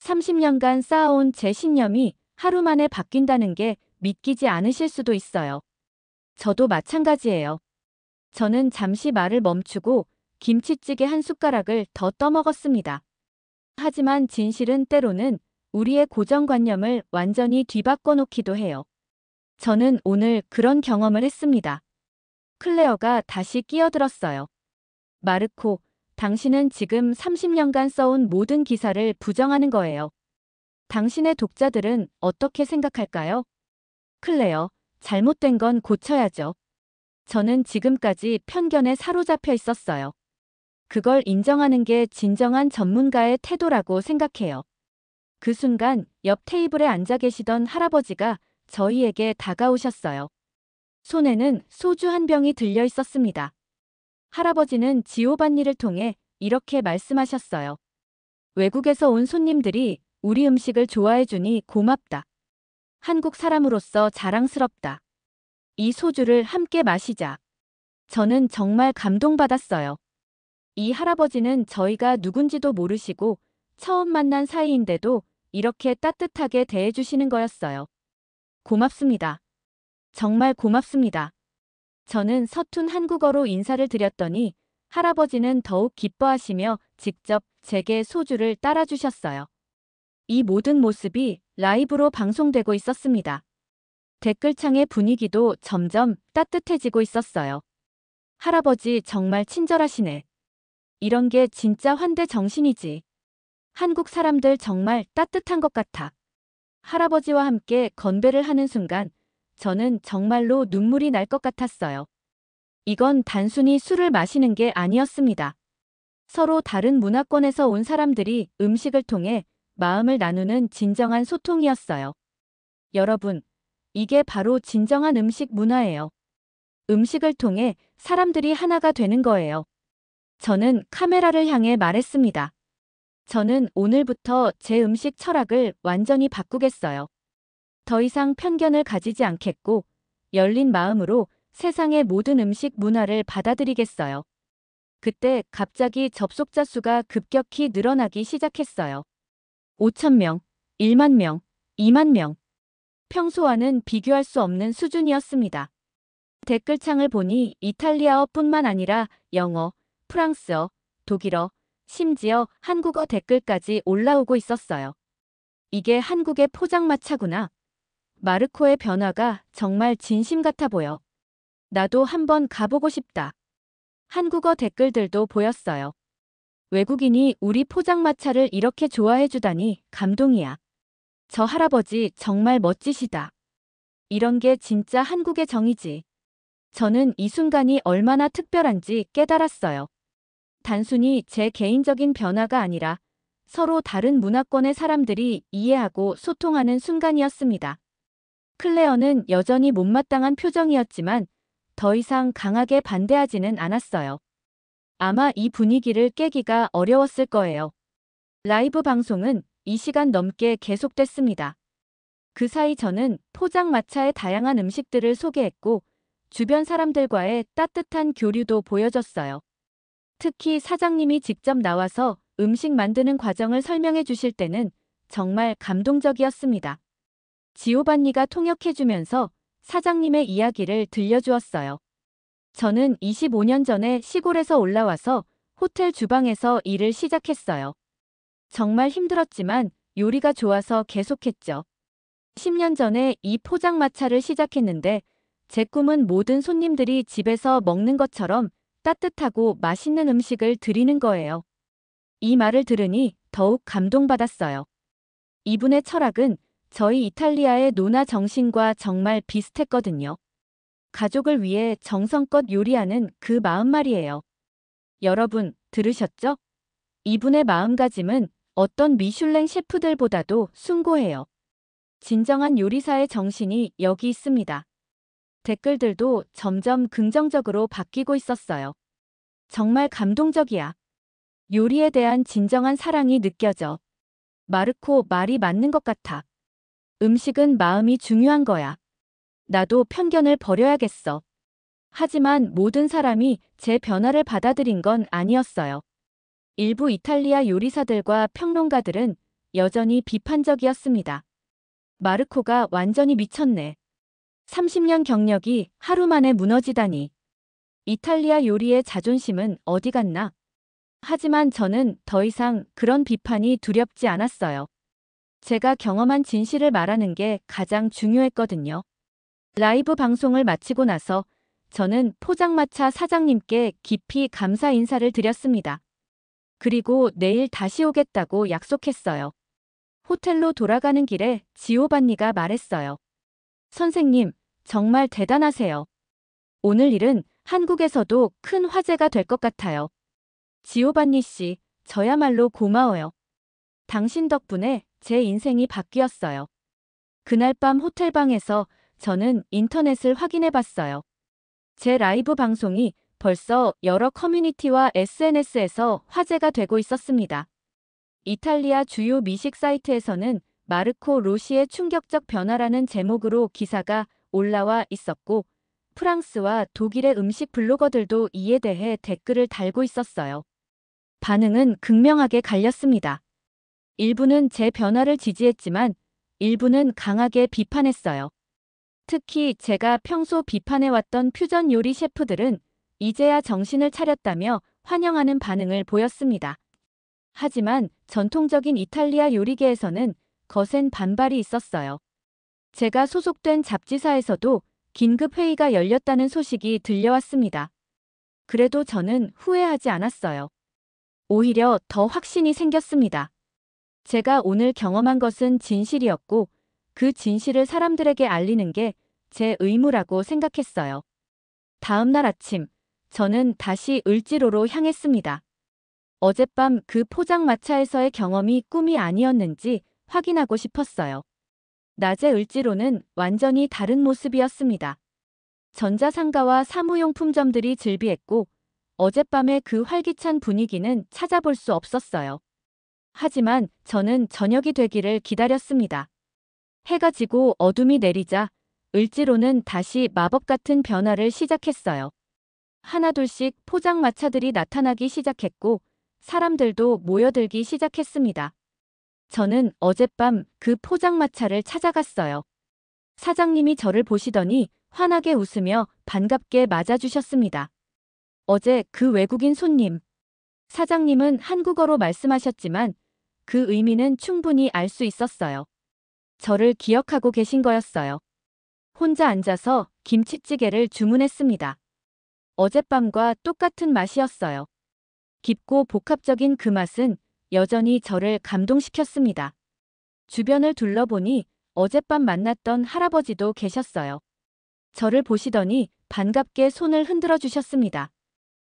30년간 쌓아온 제 신념이 하루 만에 바뀐다는 게 믿기지 않으실 수도 있어요. 저도 마찬가지예요. 저는 잠시 말을 멈추고 김치찌개 한 숟가락을 더 떠먹었습니다. 하지만 진실은 때로는 우리의 고정관념을 완전히 뒤바꿔 놓기도 해요. 저는 오늘 그런 경험을 했습니다. 클레어가 다시 끼어들었어요. 마르코, 당신은 지금 30년간 써온 모든 기사를 부정하는 거예요. 당신의 독자들은 어떻게 생각할까요? 클레어, 잘못된 건 고쳐야죠. 저는 지금까지 편견에 사로잡혀 있었어요. 그걸 인정하는 게 진정한 전문가의 태도라고 생각해요. 그 순간 옆 테이블에 앉아 계시던 할아버지가 저희에게 다가오셨어요. 손에는 소주 한 병이 들려 있었습니다. 할아버지는 지오반니를 통해 이렇게 말씀하셨어요. 외국에서 온 손님들이 우리 음식을 좋아해주니 고맙다. 한국 사람으로서 자랑스럽다. 이 소주를 함께 마시자. 저는 정말 감동받았어요. 이 할아버지는 저희가 누군지도 모르시고 처음 만난 사이인데도 이렇게 따뜻하게 대해주시는 거였어요. 고맙습니다. 정말 고맙습니다. 저는 서툰 한국어로 인사를 드렸더니 할아버지는 더욱 기뻐하시며 직접 제게 소주를 따라주셨어요. 이 모든 모습이 라이브로 방송되고 있었습니다. 댓글창의 분위기도 점점 따뜻해지고 있었어요. 할아버지 정말 친절하시네. 이런 게 진짜 환대 정신이지. 한국 사람들 정말 따뜻한 것 같아. 할아버지와 함께 건배를 하는 순간 저는 정말로 눈물이 날 것 같았어요. 이건 단순히 술을 마시는 게 아니었습니다. 서로 다른 문화권에서 온 사람들이 음식을 통해 마음을 나누는 진정한 소통이었어요. 여러분, 이게 바로 진정한 음식 문화예요. 음식을 통해 사람들이 하나가 되는 거예요. 저는 카메라를 향해 말했습니다. 저는 오늘부터 제 음식 철학을 완전히 바꾸겠어요. 더 이상 편견을 가지지 않겠고 열린 마음으로 세상의 모든 음식 문화를 받아들이겠어요. 그때 갑자기 접속자 수가 급격히 늘어나기 시작했어요. 5,000명, 1만 명, 2만 명. 평소와는 비교할 수 없는 수준이었습니다. 댓글창을 보니 이탈리아어뿐만 아니라 영어, 프랑스어, 독일어, 심지어 한국어 댓글까지 올라오고 있었어요. 이게 한국의 포장마차구나. 마르코의 변화가 정말 진심 같아 보여. 나도 한번 가보고 싶다. 한국어 댓글들도 보였어요. 외국인이 우리 포장마차를 이렇게 좋아해주다니 감동이야. 저 할아버지 정말 멋지시다. 이런 게 진짜 한국의 정이지. 저는 이 순간이 얼마나 특별한지 깨달았어요. 단순히 제 개인적인 변화가 아니라 서로 다른 문화권의 사람들이 이해하고 소통하는 순간이었습니다. 클레어는 여전히 못마땅한 표정이었지만 더 이상 강하게 반대하지는 않았어요. 아마 이 분위기를 깨기가 어려웠을 거예요. 라이브 방송은 2시간 넘게 계속됐습니다. 그 사이 저는 포장마차의 다양한 음식들을 소개했고 주변 사람들과의 따뜻한 교류도 보여줬어요. 특히 사장님이 직접 나와서 음식 만드는 과정을 설명해 주실 때는 정말 감동적이었습니다. 지오반니가 통역해주면서 사장님의 이야기를 들려주었어요. 저는 25년 전에 시골에서 올라와서 호텔 주방에서 일을 시작했어요. 정말 힘들었지만 요리가 좋아서 계속했죠. 10년 전에 이 포장마차를 시작했는데 제 꿈은 모든 손님들이 집에서 먹는 것처럼 따뜻하고 맛있는 음식을 드리는 거예요. 이 말을 들으니 더욱 감동받았어요. 이분의 철학은 저희 이탈리아의 노나 정신과 정말 비슷했거든요. 가족을 위해 정성껏 요리하는 그 마음 말이에요. 여러분, 들으셨죠? 이분의 마음가짐은 어떤 미슐랭 셰프들보다도 숭고해요. 진정한 요리사의 정신이 여기 있습니다. 댓글들도 점점 긍정적으로 바뀌고 있었어요. 정말 감동적이야. 요리에 대한 진정한 사랑이 느껴져. 마르코 말이 맞는 것 같아. 음식은 마음이 중요한 거야. 나도 편견을 버려야겠어. 하지만 모든 사람이 제 변화를 받아들인 건 아니었어요. 일부 이탈리아 요리사들과 평론가들은 여전히 비판적이었습니다. 마르코가 완전히 미쳤네. 30년 경력이 하루 만에 무너지다니. 이탈리아 요리의 자존심은 어디 갔나? 하지만 저는 더 이상 그런 비판이 두렵지 않았어요. 제가 경험한 진실을 말하는 게 가장 중요했거든요. 라이브 방송을 마치고 나서 저는 포장마차 사장님께 깊이 감사 인사를 드렸습니다. 그리고 내일 다시 오겠다고 약속했어요. 호텔로 돌아가는 길에 지오반니가 말했어요. 선생님, 정말 대단하세요. 오늘 일은 한국에서도 큰 화제가 될 것 같아요. 지오반니 씨, 저야말로 고마워요. 당신 덕분에 제 인생이 바뀌었어요. 그날 밤 호텔방에서 저는 인터넷을 확인해 봤어요. 제 라이브 방송이 벌써 여러 커뮤니티와 SNS에서 화제가 되고 있었습니다. 이탈리아 주요 미식 사이트에서는 마르코 로시의 충격적 변화라는 제목으로 기사가 올라와 있었고, 프랑스와 독일의 음식 블로거들도 이에 대해 댓글을 달고 있었어요. 반응은 극명하게 갈렸습니다. 일부는 제 변화를 지지했지만 일부는 강하게 비판했어요. 특히 제가 평소 비판해왔던 퓨전 요리 셰프들은 이제야 정신을 차렸다며 환영하는 반응을 보였습니다. 하지만 전통적인 이탈리아 요리계에서는 거센 반발이 있었어요. 제가 소속된 잡지사에서도 긴급 회의가 열렸다는 소식이 들려왔습니다. 그래도 저는 후회하지 않았어요. 오히려 더 확신이 생겼습니다. 제가 오늘 경험한 것은 진실이었고 그 진실을 사람들에게 알리는 게 제 의무라고 생각했어요. 다음 날 아침, 저는 다시 을지로로 향했습니다. 어젯밤 그 포장마차에서의 경험이 꿈이 아니었는지 확인하고 싶었어요. 낮에 을지로는 완전히 다른 모습이었습니다. 전자상가와 사무용품점들이 즐비했고 어젯밤의 그 활기찬 분위기는 찾아볼 수 없었어요. 하지만 저는 저녁이 되기를 기다렸습니다. 해가 지고 어둠이 내리자 을지로는 다시 마법 같은 변화를 시작했어요. 하나둘씩 포장마차들이 나타나기 시작했고 사람들도 모여들기 시작했습니다. 저는 어젯밤 그 포장마차를 찾아갔어요. 사장님이 저를 보시더니 환하게 웃으며 반갑게 맞아주셨습니다. 어제 그 외국인 손님. 사장님은 한국어로 말씀하셨지만 그 의미는 충분히 알 수 있었어요. 저를 기억하고 계신 거였어요. 혼자 앉아서 김치찌개를 주문했습니다. 어젯밤과 똑같은 맛이었어요. 깊고 복합적인 그 맛은 여전히 저를 감동시켰습니다. 주변을 둘러보니 어젯밤 만났던 할아버지도 계셨어요. 저를 보시더니 반갑게 손을 흔들어 주셨습니다.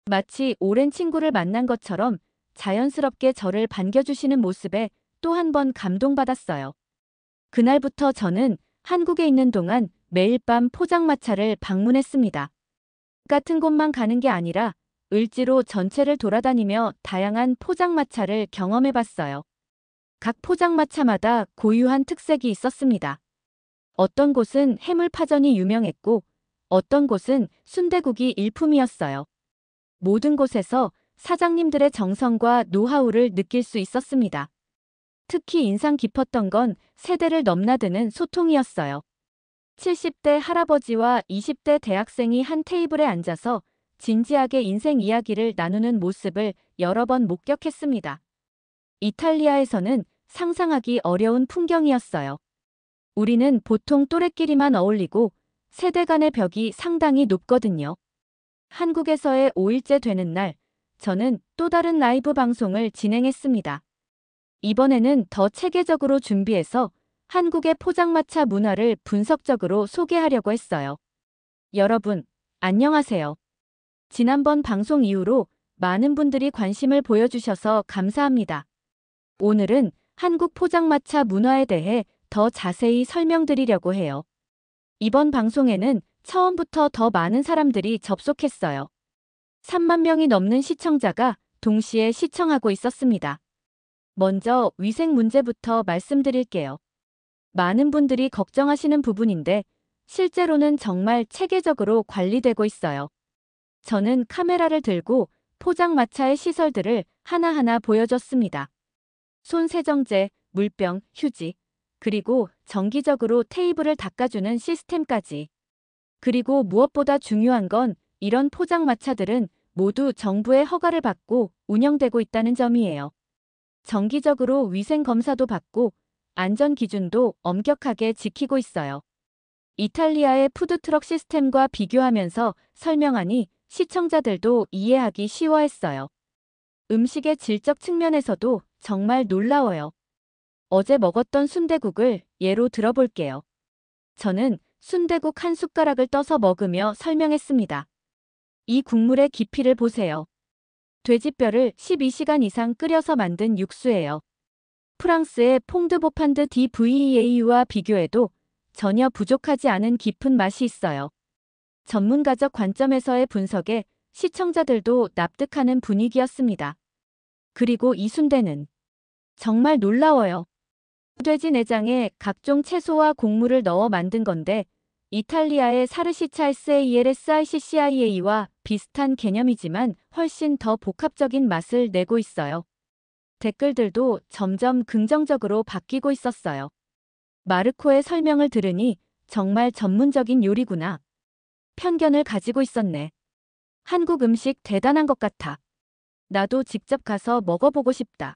마치 오랜 친구를 만난 것처럼 자연스럽게 저를 반겨주시는 모습에 또 한 번 감동받았어요. 그날부터 저는 한국에 있는 동안 매일 밤 포장마차를 방문했습니다. 같은 곳만 가는 게 아니라 을지로 전체를 돌아다니며 다양한 포장마차를 경험해봤어요. 각 포장마차마다 고유한 특색이 있었습니다. 어떤 곳은 해물파전이 유명했고 어떤 곳은 순대국이 일품이었어요. 모든 곳에서 사장님들의 정성과 노하우를 느낄 수 있었습니다. 특히 인상 깊었던 건 세대를 넘나드는 소통이었어요. 70대 할아버지와 20대 대학생이 한 테이블에 앉아서 진지하게 인생 이야기를 나누는 모습을 여러 번 목격했습니다. 이탈리아에서는 상상하기 어려운 풍경이었어요. 우리는 보통 또래끼리만 어울리고 세대 간의 벽이 상당히 높거든요. 한국에서의 5일째 되는 날, 저는 또 다른 라이브 방송을 진행했습니다. 이번에는 더 체계적으로 준비해서 한국의 포장마차 문화를 분석적으로 소개하려고 했어요. 여러분, 안녕하세요. 지난번 방송 이후로 많은 분들이 관심을 보여주셔서 감사합니다. 오늘은 한국 포장마차 문화에 대해 더 자세히 설명드리려고 해요. 이번 방송에는 처음부터 더 많은 사람들이 접속했어요. 3만 명이 넘는 시청자가 동시에 시청하고 있었습니다. 먼저 위생 문제부터 말씀드릴게요. 많은 분들이 걱정하시는 부분인데 실제로는 정말 체계적으로 관리되고 있어요. 저는 카메라를 들고 포장마차의 시설들을 하나하나 보여줬습니다. 손 세정제, 물병, 휴지, 그리고 정기적으로 테이블을 닦아주는 시스템까지. 그리고 무엇보다 중요한 건 이런 포장마차들은 모두 정부의 허가를 받고 운영되고 있다는 점이에요. 정기적으로 위생 검사도 받고 안전 기준도 엄격하게 지키고 있어요. 이탈리아의 푸드트럭 시스템과 비교하면서 설명하니 시청자들도 이해하기 쉬워했어요. 음식의 질적 측면에서도 정말 놀라워요. 어제 먹었던 순댓국을 예로 들어볼게요. 저는 순댓국 한 숟가락을 떠서 먹으며 설명했습니다. 이 국물의 깊이를 보세요. 돼지뼈를 12시간 이상 끓여서 만든 육수예요. 프랑스의 퐁드보판드 DVEAU와 비교해도 전혀 부족하지 않은 깊은 맛이 있어요. 전문가적 관점에서의 분석에 시청자들도 납득하는 분위기였습니다. 그리고 이 순대는 정말 놀라워요. 돼지 내장에 각종 채소와 곡물을 넣어 만든 건데 이탈리아의 사르시차 SALSICCIA와 비슷한 개념이지만 훨씬 더 복합적인 맛을 내고 있어요. 댓글들도 점점 긍정적으로 바뀌고 있었어요. 마르코의 설명을 들으니 정말 전문적인 요리구나. 편견을 가지고 있었네. 한국 음식 대단한 것 같아. 나도 직접 가서 먹어보고 싶다.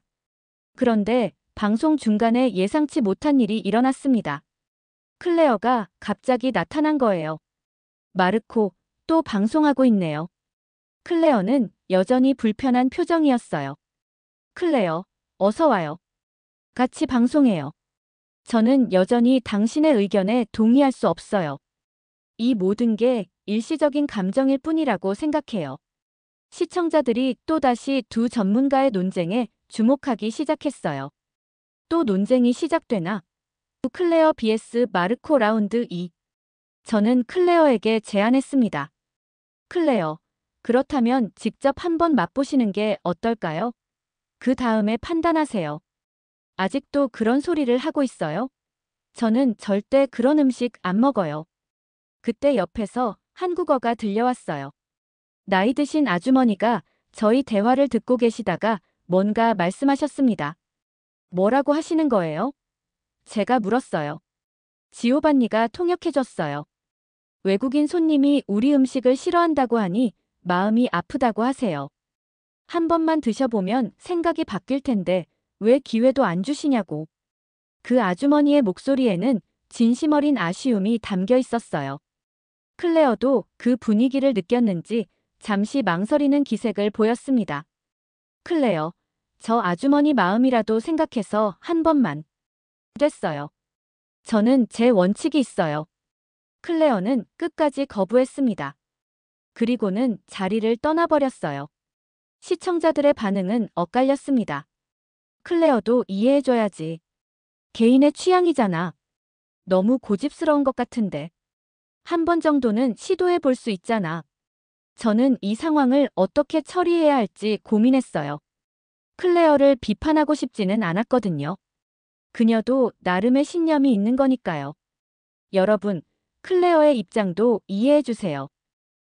그런데 방송 중간에 예상치 못한 일이 일어났습니다. 클레어가 갑자기 나타난 거예요. 마르코, 또 방송하고 있네요. 클레어는 여전히 불편한 표정이었어요. 클레어, 어서 와요. 같이 방송해요. 저는 여전히 당신의 의견에 동의할 수 없어요. 이 모든 게 일시적인 감정일 뿐이라고 생각해요. 시청자들이 또다시 두 전문가의 논쟁에 주목하기 시작했어요. 또 논쟁이 시작되나? 클레어 vs 마르코 라운드 2. 저는 클레어에게 제안했습니다. 클레어, 그렇다면 직접 한번 맛보시는 게 어떨까요? 그 다음에 판단하세요. 아직도 그런 소리를 하고 있어요? 저는 절대 그런 음식 안 먹어요. 그때 옆에서 한국어가 들려왔어요. 나이 드신 아주머니가 저희 대화를 듣고 계시다가 뭔가 말씀하셨습니다. 뭐라고 하시는 거예요? 제가 물었어요. 지오반니가 통역해줬어요. 외국인 손님이 우리 음식을 싫어한다고 하니 마음이 아프다고 하세요. 한 번만 드셔보면 생각이 바뀔 텐데 왜 기회도 안 주시냐고. 그 아주머니의 목소리에는 진심 어린 아쉬움이 담겨 있었어요. 클레어도 그 분위기를 느꼈는지 잠시 망설이는 기색을 보였습니다. 클레어, 저 아주머니 마음이라도 생각해서 한 번만. 됐어요. 저는 제 원칙이 있어요. 클레어는 끝까지 거부했습니다. 그리고는 자리를 떠나버렸어요. 시청자들의 반응은 엇갈렸습니다. 클레어도 이해해줘야지. 개인의 취향이잖아. 너무 고집스러운 것 같은데. 한 번 정도는 시도해 볼 수 있잖아. 저는 이 상황을 어떻게 처리해야 할지 고민했어요. 클레어를 비판하고 싶지는 않았거든요. 그녀도 나름의 신념이 있는 거니까요. 여러분, 클레어의 입장도 이해해 주세요.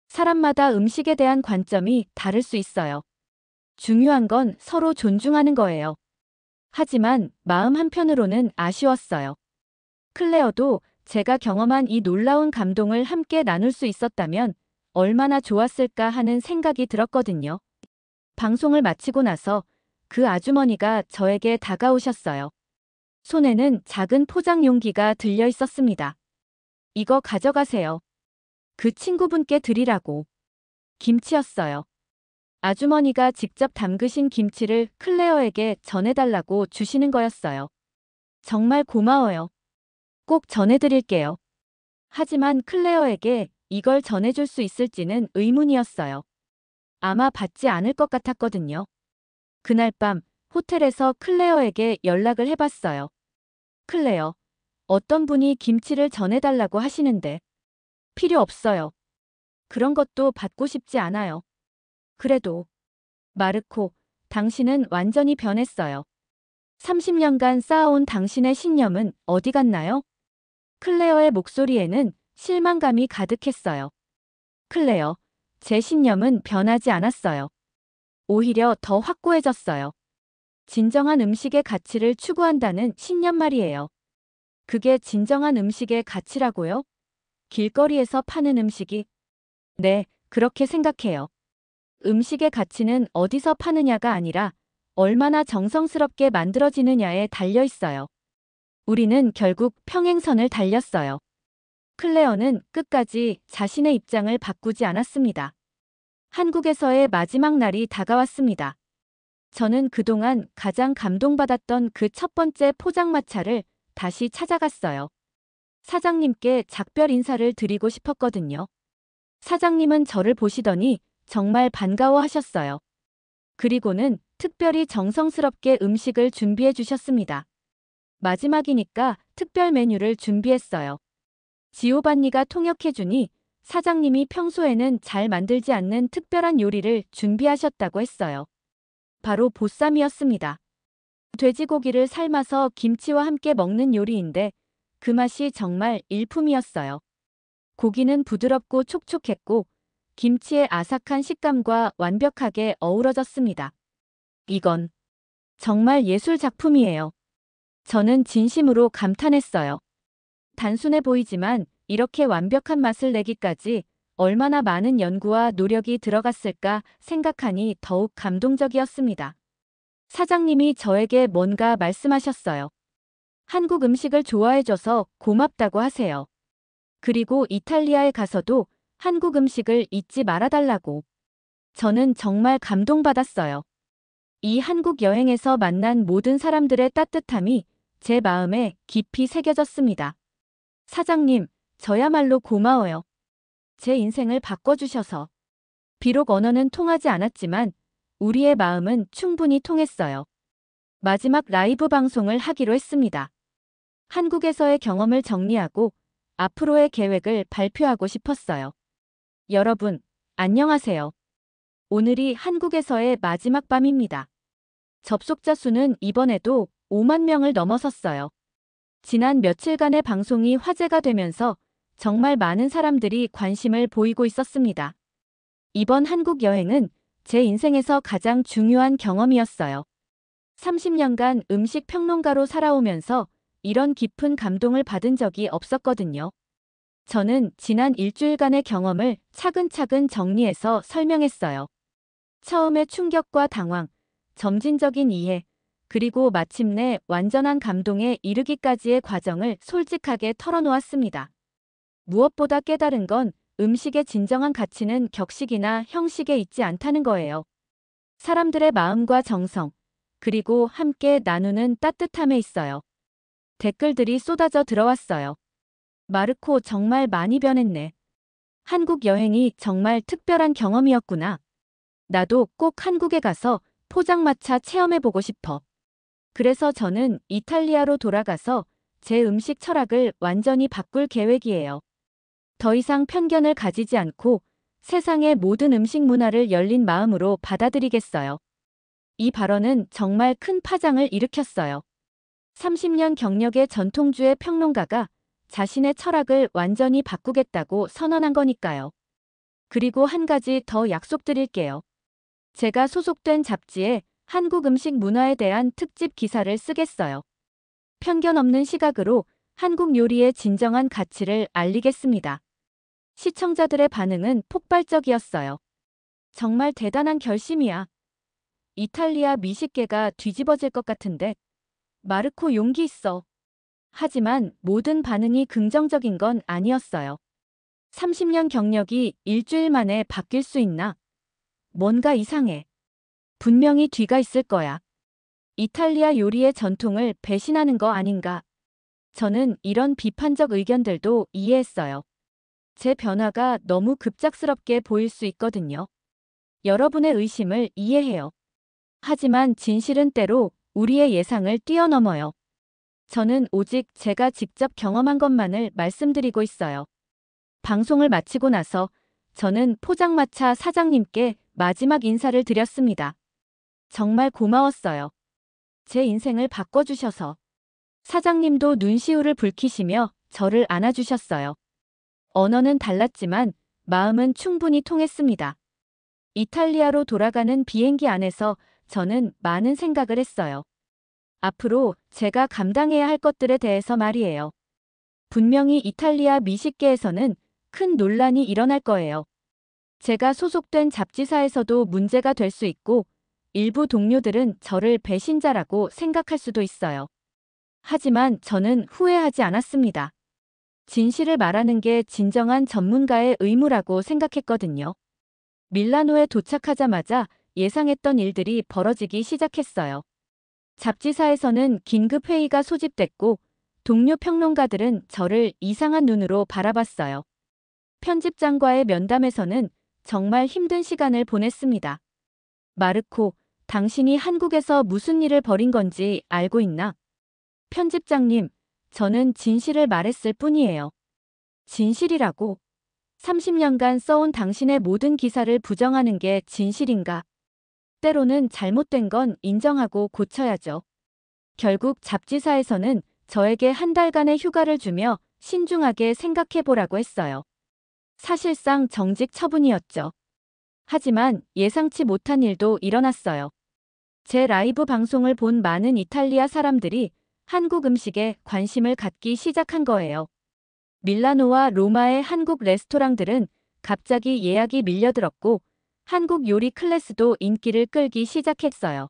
사람마다 음식에 대한 관점이 다를 수 있어요. 중요한 건 서로 존중하는 거예요. 하지만 마음 한편으로는 아쉬웠어요. 클레어도 제가 경험한 이 놀라운 감동을 함께 나눌 수 있었다면 얼마나 좋았을까 하는 생각이 들었거든요. 방송을 마치고 나서 그 아주머니가 저에게 다가오셨어요. 손에는 작은 포장 용기가 들려 있었습니다. 이거 가져가세요. 그 친구분께 드리라고. 김치였어요. 아주머니가 직접 담그신 김치를 클레어에게 전해달라고 주시는 거였어요. 정말 고마워요. 꼭 전해드릴게요. 하지만 클레어에게 이걸 전해줄 수 있을지는 의문이었어요. 아마 받지 않을 것 같았거든요. 그날 밤 호텔에서 클레어에게 연락을 해봤어요. 클레어, 어떤 분이 김치를 전해달라고 하시는데. 필요 없어요. 그런 것도 받고 싶지 않아요. 그래도. 마르코, 당신은 완전히 변했어요. 30년간 쌓아온 당신의 신념은 어디 갔나요? 클레어의 목소리에는 실망감이 가득했어요. 클레어, 제 신념은 변하지 않았어요. 오히려 더 확고해졌어요. 진정한 음식의 가치를 추구한다는 신념 말이에요. 그게 진정한 음식의 가치라고요? 길거리에서 파는 음식이? 네, 그렇게 생각해요. 음식의 가치는 어디서 파느냐가 아니라 얼마나 정성스럽게 만들어지느냐에 달려 있어요. 우리는 결국 평행선을 달렸어요. 클레어는 끝까지 자신의 입장을 바꾸지 않았습니다. 한국에서의 마지막 날이 다가왔습니다. 저는 그동안 가장 감동받았던 그 첫 번째 포장마차를 다시 찾아갔어요. 사장님께 작별 인사를 드리고 싶었거든요. 사장님은 저를 보시더니 정말 반가워하셨어요. 그리고는 특별히 정성스럽게 음식을 준비해 주셨습니다. 마지막이니까 특별 메뉴를 준비했어요. 지오반니가 통역해주니 사장님이 평소에는 잘 만들지 않는 특별한 요리를 준비하셨다고 했어요. 바로 보쌈이었습니다. 돼지고기를 삶아서 김치와 함께 먹는 요리인데 그 맛이 정말 일품이었어요. 고기는 부드럽고 촉촉했고 김치의 아삭한 식감과 완벽하게 어우러졌습니다. 이건 정말 예술 작품이에요. 저는 진심으로 감탄했어요. 단순해 보이지만 이렇게 완벽한 맛을 내기까지 얼마나 많은 연구와 노력이 들어갔을까 생각하니 더욱 감동적이었습니다. 사장님이 저에게 뭔가 말씀하셨어요. 한국 음식을 좋아해줘서 고맙다고 하세요. 그리고 이탈리아에 가서도 한국 음식을 잊지 말아달라고. 저는 정말 감동받았어요. 이 한국 여행에서 만난 모든 사람들의 따뜻함이 제 마음에 깊이 새겨졌습니다. 사장님, 저야말로 고마워요. 제 인생을 바꿔주셔서. 비록 언어는 통하지 않았지만 우리의 마음은 충분히 통했어요. 마지막 라이브 방송을 하기로 했습니다. 한국에서의 경험을 정리하고 앞으로의 계획을 발표하고 싶었어요. 여러분, 안녕하세요. 오늘이 한국에서의 마지막 밤입니다. 접속자 수는 이번에도 5만 명을 넘어섰어요. 지난 며칠간의 방송이 화제가 되면서 정말 많은 사람들이 관심을 보이고 있었습니다. 이번 한국 여행은 제 인생에서 가장 중요한 경험이었어요. 30년간 음식 평론가로 살아오면서 이런 깊은 감동을 받은 적이 없었거든요. 저는 지난 일주일간의 경험을 차근차근 정리해서 설명했어요. 처음에 충격과 당황, 점진적인 이해, 그리고 마침내 완전한 감동에 이르기까지의 과정을 솔직하게 털어놓았습니다. 무엇보다 깨달은 건 음식의 진정한 가치는 격식이나 형식에 있지 않다는 거예요. 사람들의 마음과 정성, 그리고 함께 나누는 따뜻함에 있어요. 댓글들이 쏟아져 들어왔어요. 마르코 정말 많이 변했네. 한국 여행이 정말 특별한 경험이었구나. 나도 꼭 한국에 가서 포장마차 체험해보고 싶어. 그래서 저는 이탈리아로 돌아가서 제 음식 철학을 완전히 바꿀 계획이에요. 더 이상 편견을 가지지 않고 세상의 모든 음식 문화를 열린 마음으로 받아들이겠어요. 이 발언은 정말 큰 파장을 일으켰어요. 30년 경력의 전통주의 평론가가 자신의 철학을 완전히 바꾸겠다고 선언한 거니까요. 그리고 한 가지 더 약속드릴게요. 제가 소속된 잡지에 한국 음식 문화에 대한 특집 기사를 쓰겠어요. 편견 없는 시각으로 한국 요리의 진정한 가치를 알리겠습니다. 시청자들의 반응은 폭발적이었어요. 정말 대단한 결심이야. 이탈리아 미식계가 뒤집어질 것 같은데. 마르코 용기 있어. 하지만 모든 반응이 긍정적인 건 아니었어요. 30년 경력이 일주일 만에 바뀔 수 있나? 뭔가 이상해. 분명히 뒤가 있을 거야. 이탈리아 요리의 전통을 배신하는 거 아닌가? 저는 이런 비판적 의견들도 이해했어요. 제 변화가 너무 급작스럽게 보일 수 있거든요. 여러분의 의심을 이해해요. 하지만 진실은 때로 우리의 예상을 뛰어넘어요. 저는 오직 제가 직접 경험한 것만을 말씀드리고 있어요. 방송을 마치고 나서 저는 포장마차 사장님께 마지막 인사를 드렸습니다. 정말 고마웠어요. 제 인생을 바꿔주셔서. 사장님도 눈시울을 붉히시며 저를 안아주셨어요. 언어는 달랐지만 마음은 충분히 통했습니다. 이탈리아로 돌아가는 비행기 안에서 저는 많은 생각을 했어요. 앞으로 제가 감당해야 할 것들에 대해서 말이에요. 분명히 이탈리아 미식계에서는 큰 논란이 일어날 거예요. 제가 소속된 잡지사에서도 문제가 될 수 있고 일부 동료들은 저를 배신자라고 생각할 수도 있어요. 하지만 저는 후회하지 않았습니다. 진실을 말하는 게 진정한 전문가의 의무라고 생각했거든요. 밀라노에 도착하자마자 예상했던 일들이 벌어지기 시작했어요. 잡지사에서는 긴급 회의가 소집됐고 동료 평론가들은 저를 이상한 눈으로 바라봤어요. 편집장과의 면담에서는 정말 힘든 시간을 보냈습니다. 마르코, 당신이 한국에서 무슨 일을 벌인 건지 알고 있나? 편집장님, 저는 진실을 말했을 뿐이에요. 진실이라고? 30년간 써온 당신의 모든 기사를 부정하는 게 진실인가? 때로는 잘못된 건 인정하고 고쳐야죠. 결국 잡지사에서는 저에게 한 달간의 휴가를 주며 신중하게 생각해보라고 했어요. 사실상 정직 처분이었죠. 하지만 예상치 못한 일도 일어났어요. 제 라이브 방송을 본 많은 이탈리아 사람들이 한국 음식에 관심을 갖기 시작한 거예요. 밀라노와 로마의 한국 레스토랑들은 갑자기 예약이 밀려들었고 한국 요리 클래스도 인기를 끌기 시작했어요.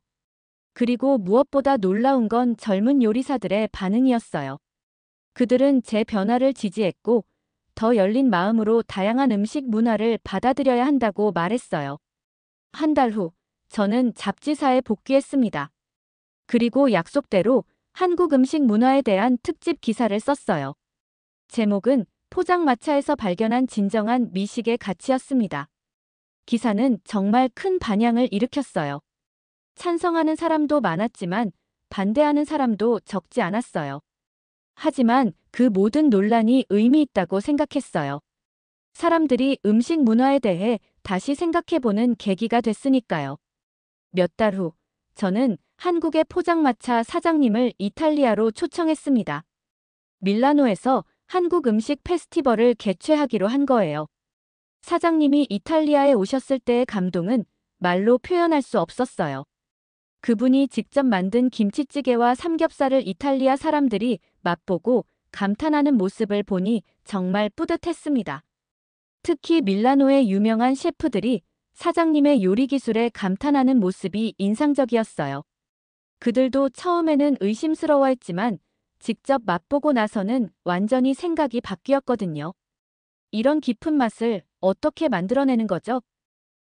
그리고 무엇보다 놀라운 건 젊은 요리사들의 반응이었어요. 그들은 제 변화를 지지했고 더 열린 마음으로 다양한 음식 문화를 받아들여야 한다고 말했어요. 한 달 후, 저는 잡지사에 복귀했습니다. 그리고 약속대로 한국 음식 문화에 대한 특집 기사를 썼어요. 제목은 포장마차에서 발견한 진정한 미식의 가치였습니다. 기사는 정말 큰 반향을 일으켰어요. 찬성하는 사람도 많았지만 반대하는 사람도 적지 않았어요. 하지만 그 모든 논란이 의미 있다고 생각했어요. 사람들이 음식 문화에 대해 다시 생각해보는 계기가 됐으니까요. 몇 달 후, 저는 한국의 포장마차 사장님을 이탈리아로 초청했습니다. 밀라노에서 한국 음식 페스티벌을 개최하기로 한 거예요. 사장님이 이탈리아에 오셨을 때의 감동은 말로 표현할 수 없었어요. 그분이 직접 만든 김치찌개와 삼겹살을 이탈리아 사람들이 맛보고 감탄하는 모습을 보니 정말 뿌듯했습니다. 특히 밀라노의 유명한 셰프들이 사장님의 요리 기술에 감탄하는 모습이 인상적이었어요. 그들도 처음에는 의심스러워했지만 직접 맛보고 나서는 완전히 생각이 바뀌었거든요. 이런 깊은 맛을 어떻게 만들어내는 거죠?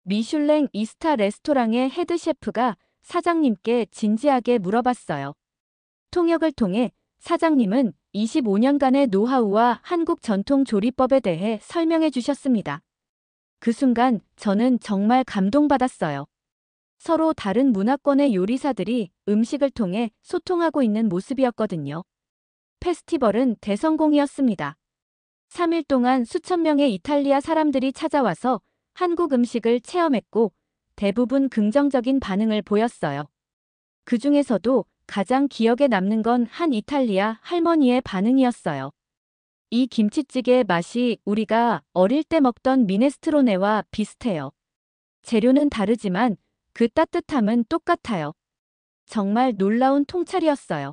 미슐랭 2스타 레스토랑의 헤드 셰프가 사장님께 진지하게 물어봤어요. 통역을 통해 사장님은 25년간의 노하우와 한국 전통 조리법에 대해 설명해 주셨습니다. 그 순간 저는 정말 감동받았어요. 서로 다른 문화권의 요리사들이 음식을 통해 소통하고 있는 모습이었거든요. 페스티벌은 대성공이었습니다. 3일 동안 수천 명의 이탈리아 사람들이 찾아와서 한국 음식을 체험했고 대부분 긍정적인 반응을 보였어요. 그 중에서도 가장 기억에 남는 건 한 이탈리아 할머니의 반응이었어요. 이 김치찌개의 맛이 우리가 어릴 때 먹던 미네스트로네와 비슷해요. 재료는 다르지만 그 따뜻함은 똑같아요. 정말 놀라운 통찰이었어요.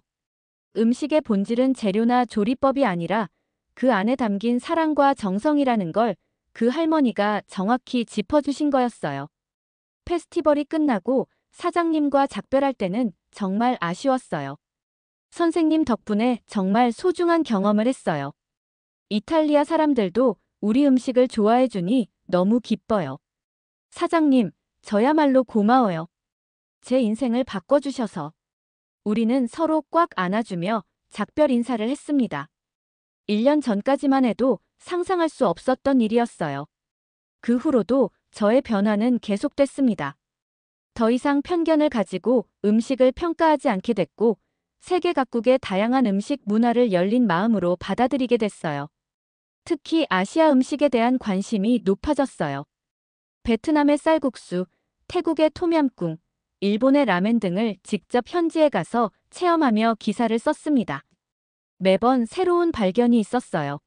음식의 본질은 재료나 조리법이 아니라 그 안에 담긴 사랑과 정성이라는 걸 그 할머니가 정확히 짚어주신 거였어요. 페스티벌이 끝나고 사장님과 작별할 때는 정말 아쉬웠어요. 선생님 덕분에 정말 소중한 경험을 했어요. 이탈리아 사람들도 우리 음식을 좋아해주니 너무 기뻐요. 사장님, 저야말로 고마워요. 제 인생을 바꿔주셔서. 우리는 서로 꽉 안아주며 작별 인사를 했습니다. 1년 전까지만 해도 상상할 수 없었던 일이었어요. 그 후로도 저의 변화는 계속됐습니다. 더 이상 편견을 가지고 음식을 평가하지 않게 됐고, 세계 각국의 다양한 음식 문화를 열린 마음으로 받아들이게 됐어요. 특히 아시아 음식에 대한 관심이 높아졌어요. 베트남의 쌀국수, 태국의 톰얌꿍, 일본의 라멘 등을 직접 현지에 가서 체험하며 기사를 썼습니다. 매번 새로운 발견이 있었어요.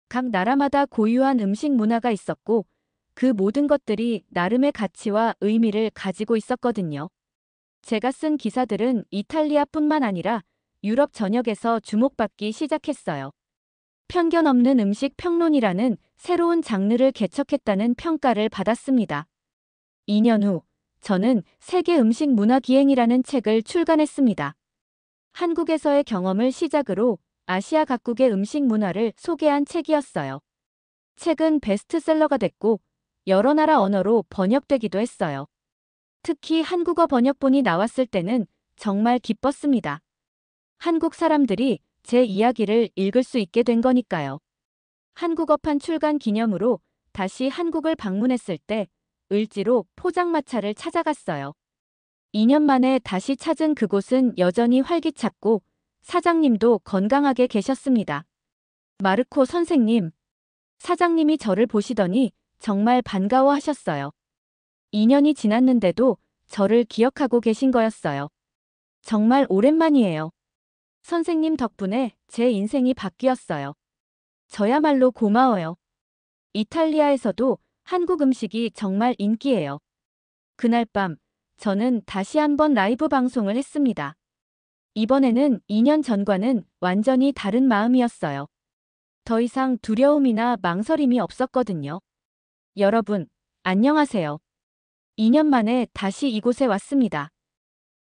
각 나라마다 고유한 음식 문화가 있었고, 그 모든 것들이 나름의 가치와 의미를 가지고 있었거든요. 제가 쓴 기사들은 이탈리아뿐만 아니라 유럽 전역에서 주목받기 시작했어요. 편견 없는 음식 평론이라는 새로운 장르를 개척했다는 평가를 받았습니다. 2년 후, 저는 세계 음식 문화 기행이라는 책을 출간했습니다. 한국에서의 경험을 시작으로 아시아 각국의 음식 문화를 소개한 책이었어요. 책은 베스트셀러가 됐고, 여러 나라 언어로 번역되기도 했어요. 특히 한국어 번역본이 나왔을 때는 정말 기뻤습니다. 한국 사람들이 제 이야기를 읽을 수 있게 된 거니까요. 한국어판 출간 기념으로 다시 한국을 방문했을 때 을지로 포장마차를 찾아갔어요. 2년 만에 다시 찾은 그곳은 여전히 활기찼고 사장님도 건강하게 계셨습니다. 마르코 선생님, 사장님이 저를 보시더니 정말 반가워하셨어요. 2년이 지났는데도 저를 기억하고 계신 거였어요. 정말 오랜만이에요. 선생님 덕분에 제 인생이 바뀌었어요. 저야말로 고마워요. 이탈리아에서도 한국 음식이 정말 인기예요. 그날 밤, 저는 다시 한번 라이브 방송을 했습니다. 이번에는 2년 전과는 완전히 다른 마음이었어요. 더 이상 두려움이나 망설임이 없었거든요. 여러분, 안녕하세요. 2년 만에 다시 이곳에 왔습니다.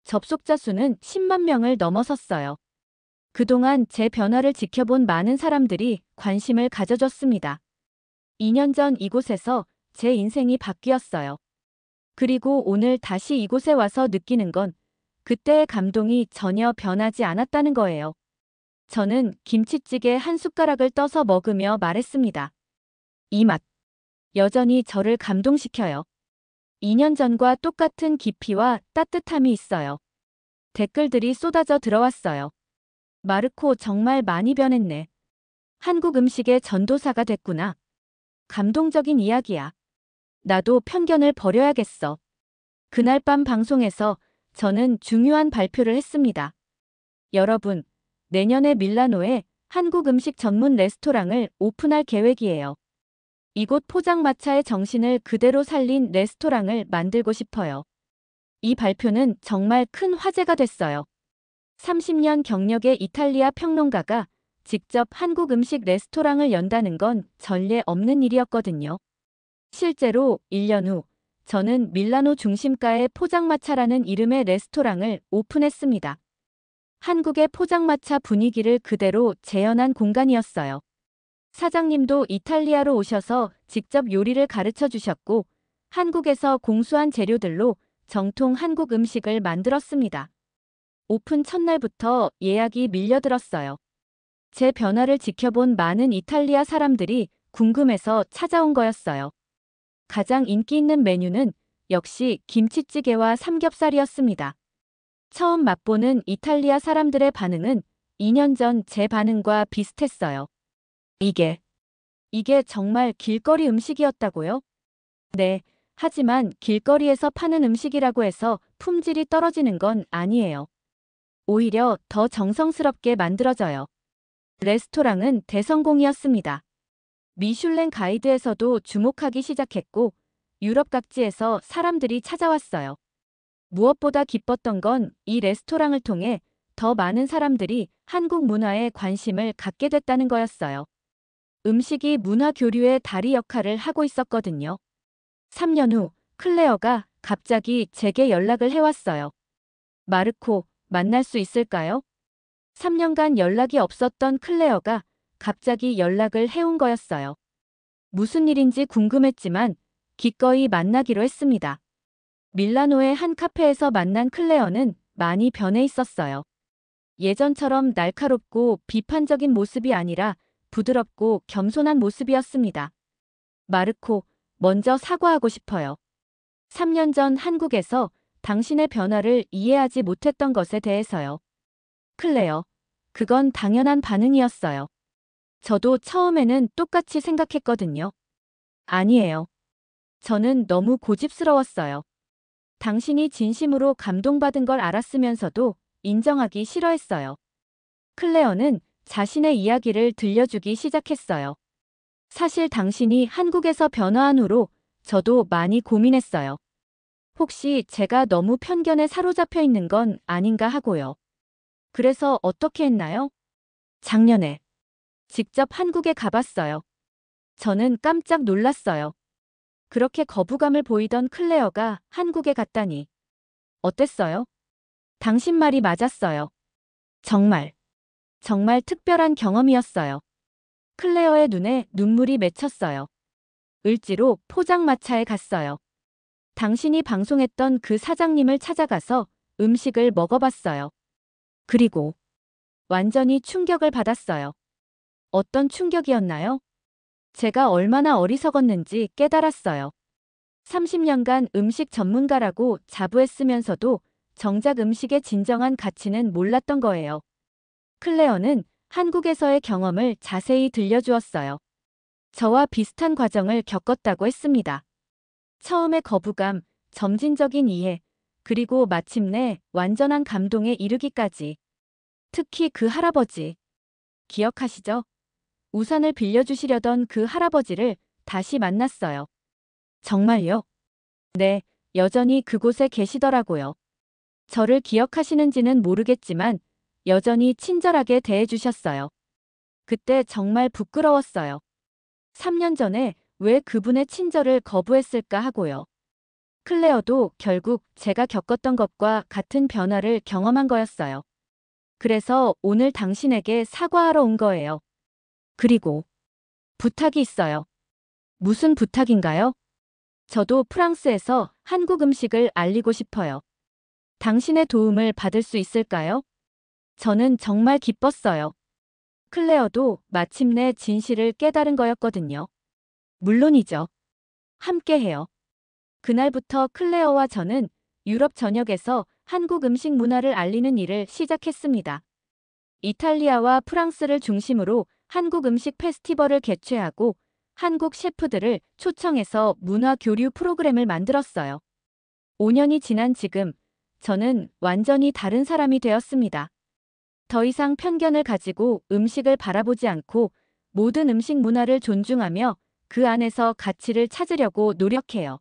접속자 수는 10만 명을 넘어섰어요. 그동안 제 변화를 지켜본 많은 사람들이 관심을 가져줬습니다. 2년 전 이곳에서 제 인생이 바뀌었어요. 그리고 오늘 다시 이곳에 와서 느끼는 건 그때의 감동이 전혀 변하지 않았다는 거예요. 저는 김치찌개 한 숟가락을 떠서 먹으며 말했습니다. 이 맛, 여전히 저를 감동시켜요. 2년 전과 똑같은 깊이와 따뜻함이 있어요. 댓글들이 쏟아져 들어왔어요. 마르코 정말 많이 변했네. 한국 음식의 전도사가 됐구나. 감동적인 이야기야. 나도 편견을 버려야겠어. 그날 밤 방송에서 저는 중요한 발표를 했습니다. 여러분, 내년에 밀라노에 한국 음식 전문 레스토랑을 오픈할 계획이에요. 이곳 포장마차의 정신을 그대로 살린 레스토랑을 만들고 싶어요. 이 발표는 정말 큰 화제가 됐어요. 30년 경력의 이탈리아 평론가가 직접 한국 음식 레스토랑을 연다는 건 전례 없는 일이었거든요. 실제로 1년 후, 저는 밀라노 중심가의 포장마차라는 이름의 레스토랑을 오픈했습니다. 한국의 포장마차 분위기를 그대로 재현한 공간이었어요. 사장님도 이탈리아로 오셔서 직접 요리를 가르쳐 주셨고, 한국에서 공수한 재료들로 정통 한국 음식을 만들었습니다. 오픈 첫날부터 예약이 밀려들었어요. 제 변화를 지켜본 많은 이탈리아 사람들이 궁금해서 찾아온 거였어요. 가장 인기 있는 메뉴는 역시 김치찌개와 삼겹살이었습니다. 처음 맛보는 이탈리아 사람들의 반응은 2년 전 제 반응과 비슷했어요. 이게 정말 길거리 음식이었다고요? 네, 하지만 길거리에서 파는 음식이라고 해서 품질이 떨어지는 건 아니에요. 오히려 더 정성스럽게 만들어져요. 레스토랑은 대성공이었습니다. 미슐랭 가이드에서도 주목하기 시작했고 유럽 각지에서 사람들이 찾아왔어요. 무엇보다 기뻤던 건 이 레스토랑을 통해 더 많은 사람들이 한국 문화에 관심을 갖게 됐다는 거였어요. 음식이 문화 교류의 다리 역할을 하고 있었거든요. 3년 후 클레어가 갑자기 제게 연락을 해왔어요. 마르코, 만날 수 있을까요? 3년간 연락이 없었던 클레어가 갑자기 연락을 해온 거였어요. 무슨 일인지 궁금했지만 기꺼이 만나기로 했습니다. 밀라노의 한 카페에서 만난 클레어는 많이 변해 있었어요. 예전처럼 날카롭고 비판적인 모습이 아니라 부드럽고 겸손한 모습이었습니다. 마르코, 먼저 사과하고 싶어요. 3년 전 한국에서 당신의 변화를 이해하지 못했던 것에 대해서요. 클레어, 그건 당연한 반응이었어요. 저도 처음에는 똑같이 생각했거든요. 아니에요. 저는 너무 고집스러웠어요. 당신이 진심으로 감동받은 걸 알았으면서도 인정하기 싫어했어요. 클레어는 자신의 이야기를 들려주기 시작했어요. 사실 당신이 한국에서 변화한 후로 저도 많이 고민했어요. 혹시 제가 너무 편견에 사로잡혀 있는 건 아닌가 하고요. 그래서 어떻게 했나요? 작년에 직접 한국에 가봤어요. 저는 깜짝 놀랐어요. 그렇게 거부감을 보이던 클레어가 한국에 갔다니. 어땠어요? 당신 말이 맞았어요. 정말, 정말 특별한 경험이었어요. 클레어의 눈에 눈물이 맺혔어요. 을지로 포장마차에 갔어요. 당신이 방송했던 그 사장님을 찾아가서 음식을 먹어봤어요. 그리고 완전히 충격을 받았어요. 어떤 충격이었나요? 제가 얼마나 어리석었는지 깨달았어요. 30년간 음식 전문가라고 자부했으면서도 정작 음식의 진정한 가치는 몰랐던 거예요. 클레어는 한국에서의 경험을 자세히 들려주었어요. 저와 비슷한 과정을 겪었다고 했습니다. 처음에 거부감, 점진적인 이해, 그리고 마침내 완전한 감동에 이르기까지. 특히 그 할아버지. 기억하시죠? 우산을 빌려주시려던 그 할아버지를 다시 만났어요. 정말요? 네, 여전히 그곳에 계시더라고요. 저를 기억하시는지는 모르겠지만 여전히 친절하게 대해주셨어요. 그때 정말 부끄러웠어요. 3년 전에 왜 그분의 친절을 거부했을까 하고요. 클레어도 결국 제가 겪었던 것과 같은 변화를 경험한 거였어요. 그래서 오늘 당신에게 사과하러 온 거예요. 그리고 부탁이 있어요. 무슨 부탁인가요? 저도 프랑스에서 한국 음식을 알리고 싶어요. 당신의 도움을 받을 수 있을까요? 저는 정말 기뻤어요. 클레어도 마침내 진실을 깨달은 거였거든요. 물론이죠. 함께해요. 그날부터 클레어와 저는 유럽 전역에서 한국 음식 문화를 알리는 일을 시작했습니다. 이탈리아와 프랑스를 중심으로 한국 음식 페스티벌을 개최하고 한국 셰프들을 초청해서 문화 교류 프로그램을 만들었어요. 5년이 지난 지금 저는 완전히 다른 사람이 되었습니다. 더 이상 편견을 가지고 음식을 바라보지 않고 모든 음식 문화를 존중하며 그 안에서 가치를 찾으려고 노력해요.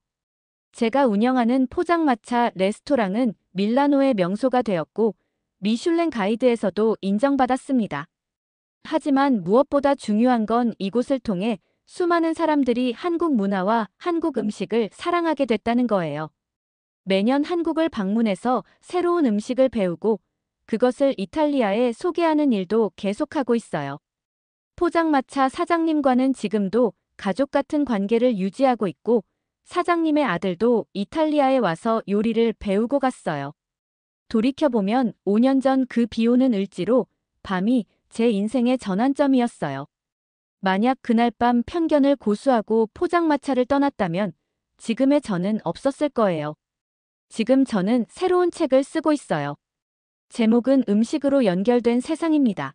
제가 운영하는 포장마차 레스토랑은 밀라노의 명소가 되었고 미슐랭 가이드에서도 인정받았습니다. 하지만 무엇보다 중요한 건 이곳을 통해 수많은 사람들이 한국 문화와 한국 음식을 사랑하게 됐다는 거예요. 매년 한국을 방문해서 새로운 음식을 배우고 그것을 이탈리아에 소개하는 일도 계속하고 있어요. 포장마차 사장님과는 지금도 가족 같은 관계를 유지하고 있고 사장님의 아들도 이탈리아에 와서 요리를 배우고 갔어요. 돌이켜보면 5년 전 그 비오는 을지로 밤이 제 인생의 전환점이었어요. 만약 그날 밤 편견을 고수하고 포장마차를 떠났다면 지금의 저는 없었을 거예요. 지금 저는 새로운 책을 쓰고 있어요. 제목은 음식으로 연결된 세상입니다.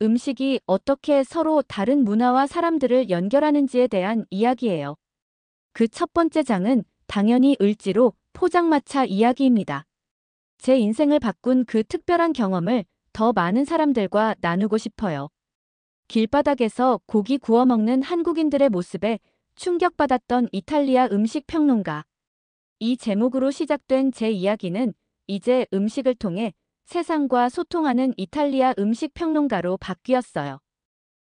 음식이 어떻게 서로 다른 문화와 사람들을 연결하는지에 대한 이야기예요. 그 첫 번째 장은 당연히 을지로 포장마차 이야기입니다. 제 인생을 바꾼 그 특별한 경험을 더 많은 사람들과 나누고 싶어요. 길바닥에서 고기 구워 먹는 한국인들의 모습에 충격받았던 이탈리아 음식 평론가. 이 제목으로 시작된 제 이야기는 이제 음식을 통해 세상과 소통하는 이탈리아 음식 평론가로 바뀌었어요.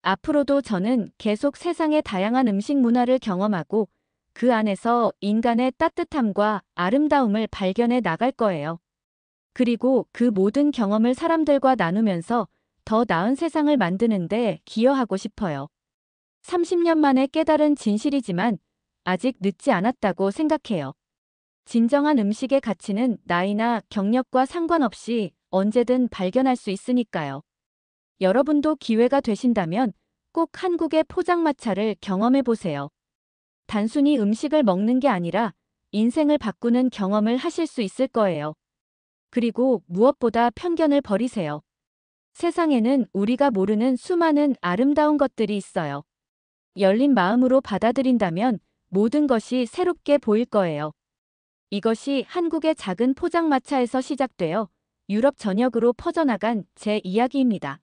앞으로도 저는 계속 세상의 다양한 음식 문화를 경험하고 그 안에서 인간의 따뜻함과 아름다움을 발견해 나갈 거예요. 그리고 그 모든 경험을 사람들과 나누면서 더 나은 세상을 만드는 데 기여하고 싶어요. 30년 만에 깨달은 진실이지만 아직 늦지 않았다고 생각해요. 진정한 음식의 가치는 나이나 경력과 상관없이 언제든 발견할 수 있으니까요. 여러분도 기회가 되신다면 꼭 한국의 포장마차를 경험해 보세요. 단순히 음식을 먹는 게 아니라 인생을 바꾸는 경험을 하실 수 있을 거예요. 그리고 무엇보다 편견을 버리세요. 세상에는 우리가 모르는 수많은 아름다운 것들이 있어요. 열린 마음으로 받아들인다면 모든 것이 새롭게 보일 거예요. 이것이 한국의 작은 포장마차에서 시작되어 유럽 전역으로 퍼져나간 제 이야기입니다.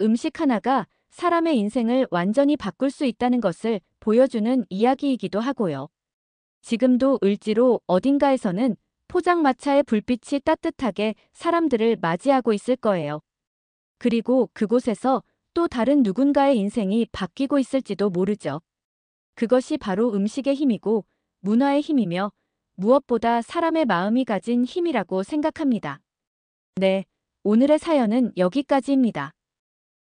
음식 하나가 사람의 인생을 완전히 바꿀 수 있다는 것을 보여주는 이야기이기도 하고요. 지금도 을지로 어딘가에서는 포장마차의 불빛이 따뜻하게 사람들을 맞이하고 있을 거예요. 그리고 그곳에서 또 다른 누군가의 인생이 바뀌고 있을지도 모르죠. 그것이 바로 음식의 힘이고 문화의 힘이며 무엇보다 사람의 마음이 가진 힘이라고 생각합니다. 네, 오늘의 사연은 여기까지입니다.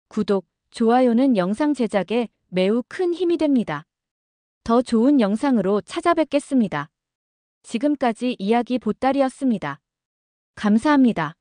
구독, 좋아요는 영상 제작에 매우 큰 힘이 됩니다. 더 좋은 영상으로 찾아뵙겠습니다. 지금까지 이야기 보따리였습니다. 감사합니다.